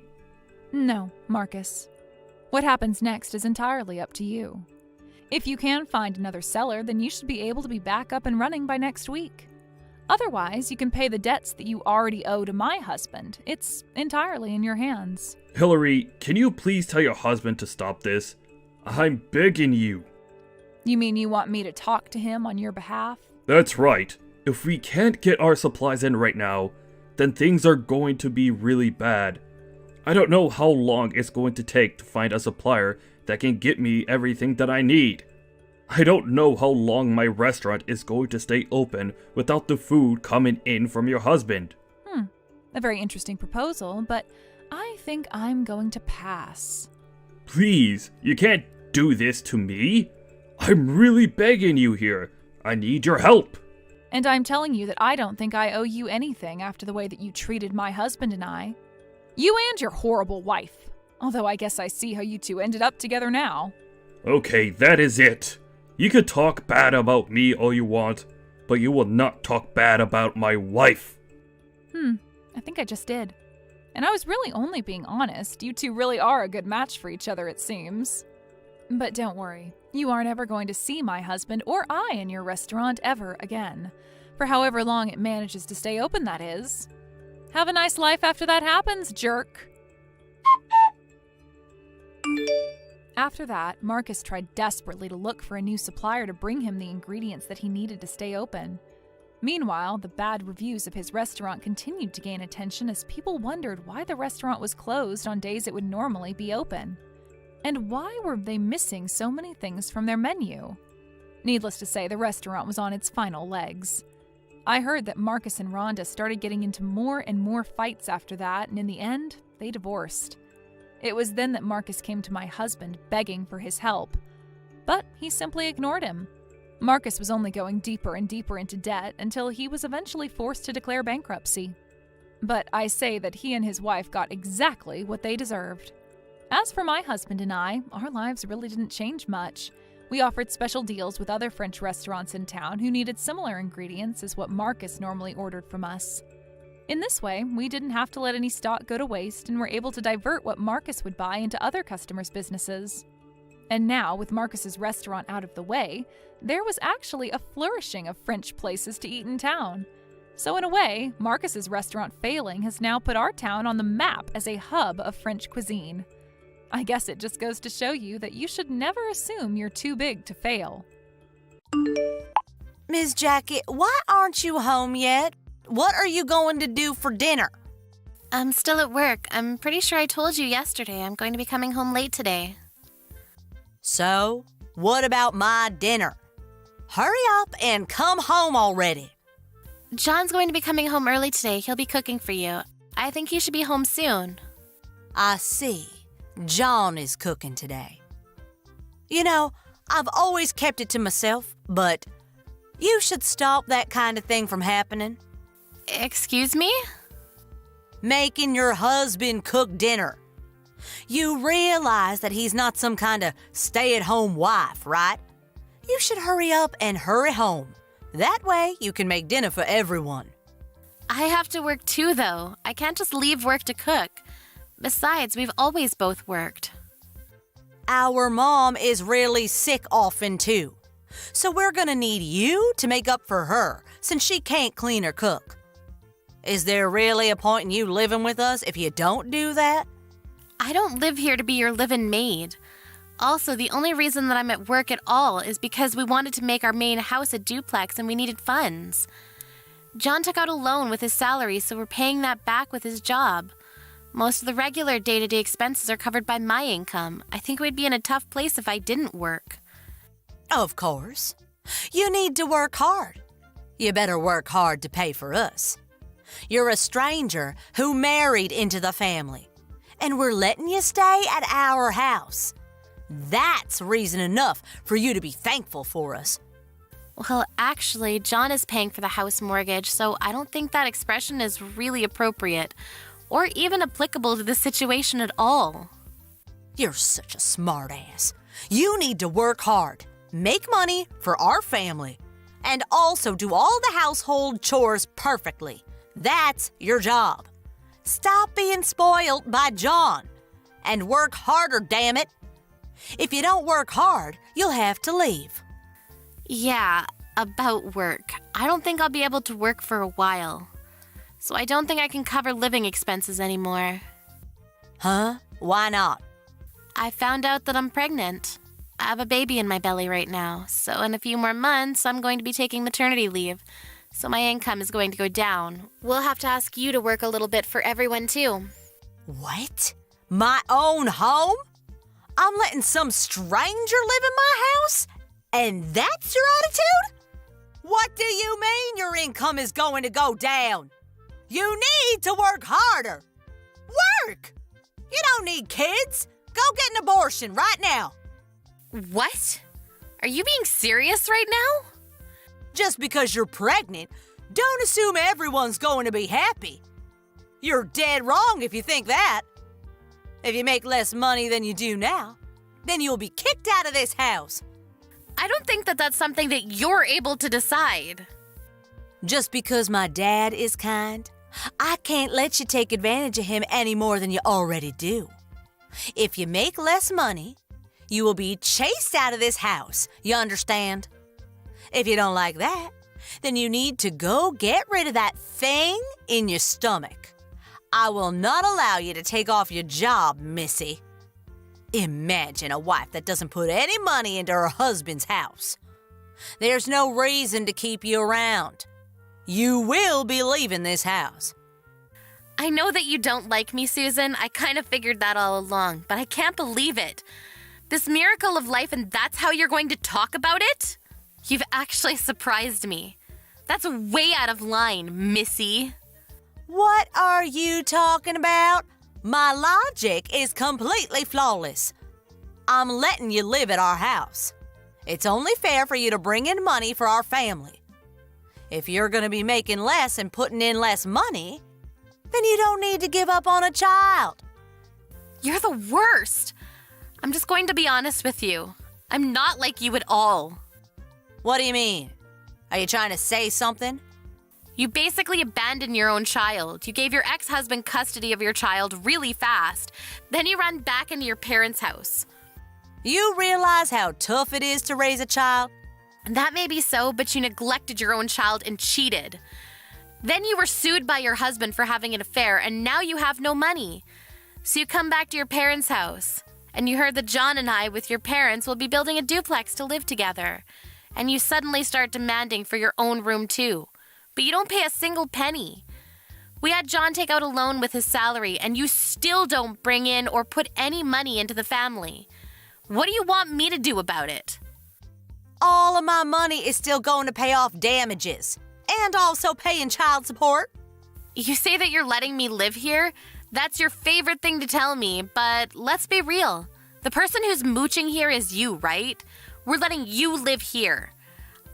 No, Marcus. What happens next is entirely up to you. If you can find another seller, then you should be able to be back up and running by next week. Otherwise, you can pay the debts that you already owe to my husband. It's entirely in your hands. Hillary, can you please tell your husband to stop this? I'm begging you. You mean you want me to talk to him on your behalf? That's right. If we can't get our supplies in right now, then things are going to be really bad. I don't know how long it's going to take to find a supplier that can get me everything that I need. I don't know how long my restaurant is going to stay open without the food coming in from your husband. A very interesting proposal, but I think I'm going to pass. Please, you can't do this to me. I'm really begging you here. I need your help. And I'm telling you that I don't think I owe you anything after the way that you treated my husband and I. You and your horrible wife. Although I guess I see how you two ended up together now. Okay, that is it. You could talk bad about me all you want, but you will not talk bad about my wife. I think I just did. And I was really only being honest. You two really are a good match for each other, it seems. But don't worry. You aren't ever going to see my husband or I in your restaurant ever again. For however long it manages to stay open, that is. Have a nice life after that happens, jerk. After that, Marcus tried desperately to look for a new supplier to bring him the ingredients that he needed to stay open. Meanwhile, the bad reviews of his restaurant continued to gain attention as people wondered why the restaurant was closed on days it would normally be open. And why were they missing so many things from their menu? Needless to say, the restaurant was on its final legs. I heard that Marcus and Rhonda started getting into more and more fights after that, and in the end, they divorced. It was then that Marcus came to my husband begging for his help. But he simply ignored him. Marcus was only going deeper and deeper into debt until he was eventually forced to declare bankruptcy. But I say that he and his wife got exactly what they deserved. As for my husband and I, our lives really didn't change much. We offered special deals with other French restaurants in town who needed similar ingredients as what Marcus normally ordered from us. In this way, we didn't have to let any stock go to waste and were able to divert what Marcus would buy into other customers' businesses. And now, with Marcus's restaurant out of the way, there was actually a flourishing of French places to eat in town. So in a way, Marcus's restaurant failing has now put our town on the map as a hub of French cuisine. I guess it just goes to show you that you should never assume you're too big to fail. Miss Jackie, why aren't you home yet? What are you going to do for dinner? I'm still at work. I'm pretty sure I told you yesterday I'm going to be coming home late today. So, what about my dinner? Hurry up and come home already. John's going to be coming home early today. He'll be cooking for you. I think he should be home soon. I see. John is cooking today. You know, I've always kept it to myself, but you should stop that kind of thing from happening. Excuse me? Making your husband cook dinner. You realize that he's not some kind of stay-at-home wife, right? You should hurry up and hurry home. That way you can make dinner for everyone. I have to work too, though. I can't just leave work to cook. Besides, we've always both worked. Our mom is really sick often, too. So we're gonna need you to make up for her, since she can't clean or cook. Is there really a point in you living with us if you don't do that? I don't live here to be your live-in maid. Also, the only reason that I'm at work at all is because we wanted to make our main house a duplex and we needed funds. John took out a loan with his salary, so we're paying that back with his job. Most of the regular day-to-day expenses are covered by my income. I think we'd be in a tough place if I didn't work. Of course. You need to work hard. You better work hard to pay for us. You're a stranger who married into the family, and we're letting you stay at our house. That's reason enough for you to be thankful for us. Well, actually, John is paying for the house mortgage, so I don't think that expression is really appropriate or even applicable to the situation at all. You're such a smartass. You need to work hard, make money for our family, and also do all the household chores perfectly. That's your job. Stop being spoiled by John and work harder, damn it. If you don't work hard, you'll have to leave. Yeah, about work. I don't think I'll be able to work for a while. So I don't think I can cover living expenses anymore. Huh? Why not? I found out that I'm pregnant. I have a baby in my belly right now, so in a few more months, I'm going to be taking maternity leave. So my income is going to go down. We'll have to ask you to work a little bit for everyone, too. What? My own home? I'm letting some stranger live in my house? And that's your attitude? What do you mean your income is going to go down? You need to work harder. Work! You don't need kids. Go get an abortion right now. What? Are you being serious right now? Just because you're pregnant, don't assume everyone's going to be happy. You're dead wrong if you think that. If you make less money than you do now, then you'll be kicked out of this house. I don't think that that's something that you're able to decide. Just because my dad is kind, I can't let you take advantage of him any more than you already do. If you make less money, you will be chased out of this house, you understand? If you don't like that, then you need to go get rid of that thing in your stomach. I will not allow you to take off your job, missy. Imagine a wife that doesn't put any money into her husband's house. There's no reason to keep you around. You will be leaving this house. I know that you don't like me, Susan. I kind of figured that all along, but I can't believe it. This miracle of life, and that's how you're going to talk about it? You've actually surprised me. That's way out of line, missy. What are you talking about? My logic is completely flawless. I'm letting you live at our house. It's only fair for you to bring in money for our family. If you're going to be making less and putting in less money, then you don't need to give up on a child. You're the worst. I'm just going to be honest with you. I'm not like you at all. What do you mean? Are you trying to say something? You basically abandoned your own child. You gave your ex-husband custody of your child really fast. Then you ran back into your parents' house. You realize how tough it is to raise a child? That may be so, but you neglected your own child and cheated. Then you were sued by your husband for having an affair, and now you have no money. So you come back to your parents' house, and you heard that John and I, with your parents, will be building a duplex to live together. And you suddenly start demanding for your own room, too. But you don't pay a single penny. We had John take out a loan with his salary, and you still don't bring in or put any money into the family. What do you want me to do about it? All of my money is still going to pay off damages and also paying child support. You say that you're letting me live here? That's your favorite thing to tell me, but let's be real. The person who's mooching here is you, right? We're letting you live here.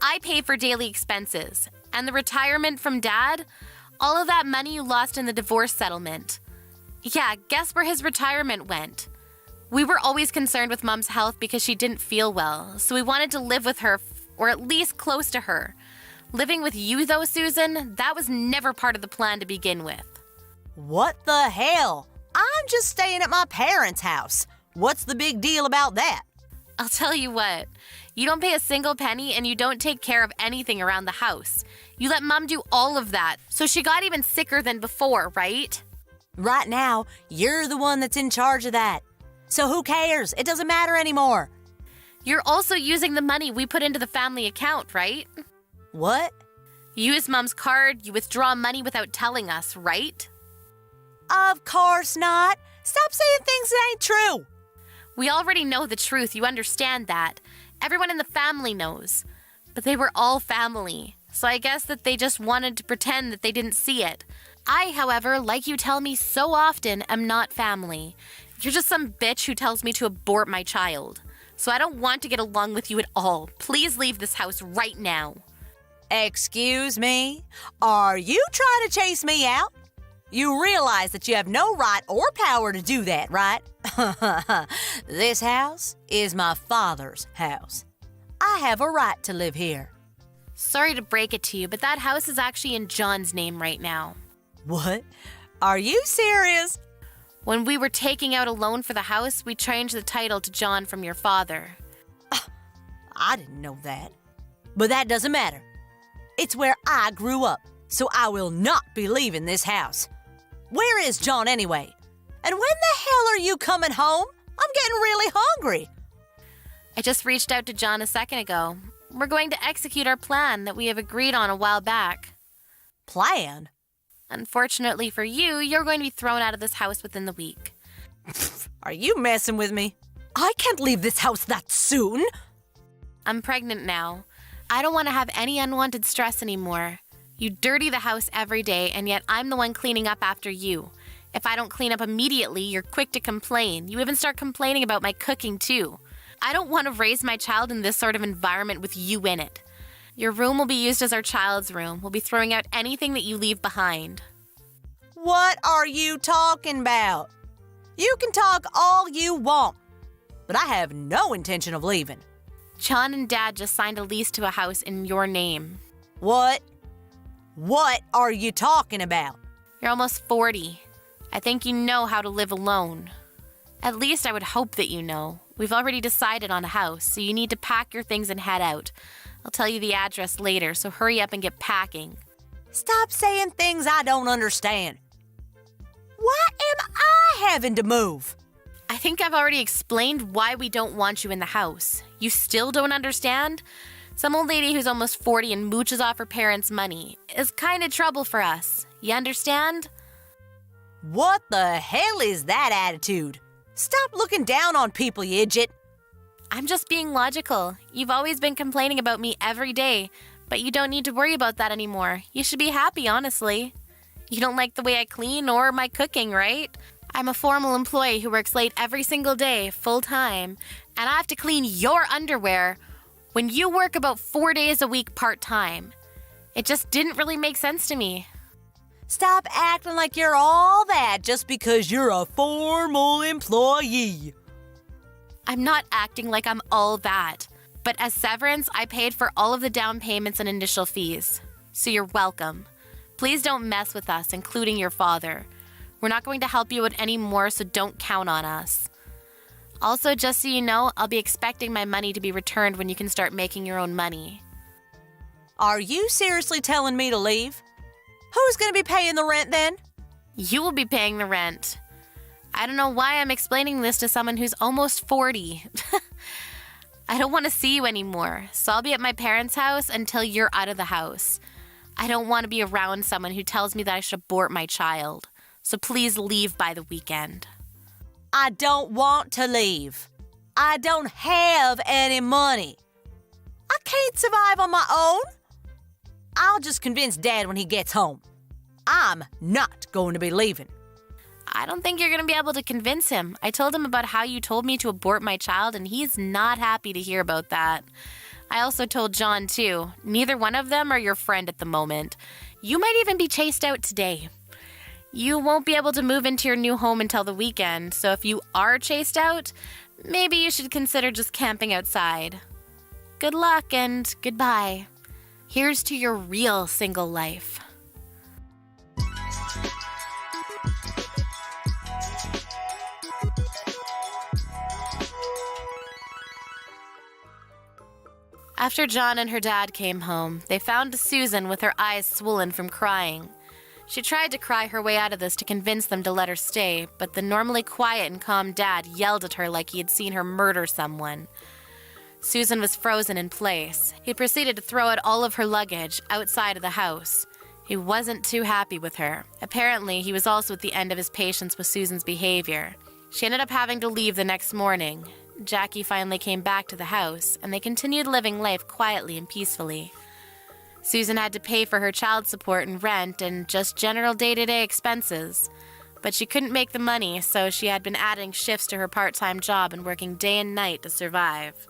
I pay for daily expenses. And the retirement from Dad? All of that money you lost in the divorce settlement. Yeah, guess where his retirement went? We were always concerned with Mom's health because she didn't feel well, so we wanted to live with her, or at least close to her. Living with you, though, Susan, that was never part of the plan to begin with. What the hell? I'm just staying at my parents' house. What's the big deal about that? I'll tell you what. You don't pay a single penny and you don't take care of anything around the house. You let Mom do all of that, so she got even sicker than before, right? Right now, you're the one that's in charge of that. So who cares? It doesn't matter anymore. You're also using the money we put into the family account, right? What? You use Mom's card, you withdraw money without telling us, right? Of course not. Stop saying things that ain't true. We already know the truth, you understand that. Everyone in the family knows. But they were all family, so I guess that they just wanted to pretend that they didn't see it. I, however, like you tell me so often, am not family. You're just some bitch who tells me to abort my child. so I don't want to get along with you at all. Please leave this house right now. Excuse me? Are you trying to chase me out? You realize that you have no right or power to do that, right? This house is my father's house. I have a right to live here. Sorry to break it to you, but that house is actually in John's name right now. What? Are you serious? When we were taking out a loan for the house, we changed the title to John from your father. I didn't know that. But that doesn't matter. It's where I grew up, so I will not be leaving this house. Where is John anyway? And when the hell are you coming home? I'm getting really hungry. I just reached out to John a second ago. We're going to execute our plan that we have agreed on a while back. Plan? Unfortunately for you, you're going to be thrown out of this house within the week. Are you messing with me? I can't leave this house that soon. I'm pregnant now. I don't want to have any unwanted stress anymore. You dirty the house every day, and yet I'm the one cleaning up after you. If I don't clean up immediately, you're quick to complain. You even start complaining about my cooking, too. I don't want to raise my child in this sort of environment with you in it. Your room will be used as our child's room. We'll be throwing out anything that you leave behind. What are you talking about? You can talk all you want, but I have no intention of leaving. John and Dad just signed a lease to a house in your name. What? What are you talking about? You're almost 40. I think you know how to live alone. At least I would hope that you know. We've already decided on a house, so you need to pack your things and head out. I'll tell you the address later, so hurry up and get packing. Stop saying things I don't understand. Why am I having to move? I think I've already explained why we don't want you in the house. You still don't understand? Some old lady who's almost 40 and mooches off her parents' money is kind of trouble for us. You understand? What the hell is that attitude? Stop looking down on people, you idiot. I'm just being logical. You've always been complaining about me every day, but you don't need to worry about that anymore. You should be happy, honestly. You don't like the way I clean or my cooking, right? I'm a formal employee who works late every single day, full time, and I have to clean your underwear when you work about 4 days a week part-time. It just didn't really make sense to me. Stop acting like you're all that just because you're a formal employee. I'm not acting like I'm all that, but as severance, I paid for all of the down payments and initial fees. So you're welcome. Please don't mess with us, including your father. We're not going to help you out anymore, so don't count on us. Also, just so you know, I'll be expecting my money to be returned when you can start making your own money. Are you seriously telling me to leave? Who's going to be paying the rent then? You will be paying the rent. I don't know why I'm explaining this to someone who's almost 40. I don't want to see you anymore, so I'll be at my parents' house until you're out of the house. I don't want to be around someone who tells me that I should abort my child. So please leave by the weekend. I don't want to leave. I don't have any money. I can't survive on my own. I'll just convince Dad when he gets home. I'm not going to be leaving. I don't think you're going to be able to convince him. I told him about how you told me to abort my child, and he's not happy to hear about that. I also told John, too. Neither one of them are your friend at the moment. You might even be chased out today. You won't be able to move into your new home until the weekend, so if you are chased out, maybe you should consider just camping outside. Good luck and goodbye. Here's to your real single life. After John and her dad came home, they found Susan with her eyes swollen from crying. She tried to cry her way out of this to convince them to let her stay, but the normally quiet and calm Dad yelled at her like he had seen her murder someone. Susan was frozen in place. He proceeded to throw out all of her luggage outside of the house. He wasn't too happy with her. Apparently, he was also at the end of his patience with Susan's behavior. She ended up having to leave the next morning. Jackie finally came back to the house, and they continued living life quietly and peacefully. Susan had to pay for her child support and rent and just general day-to-day expenses. But she couldn't make the money, so she had been adding shifts to her part-time job and working day and night to survive.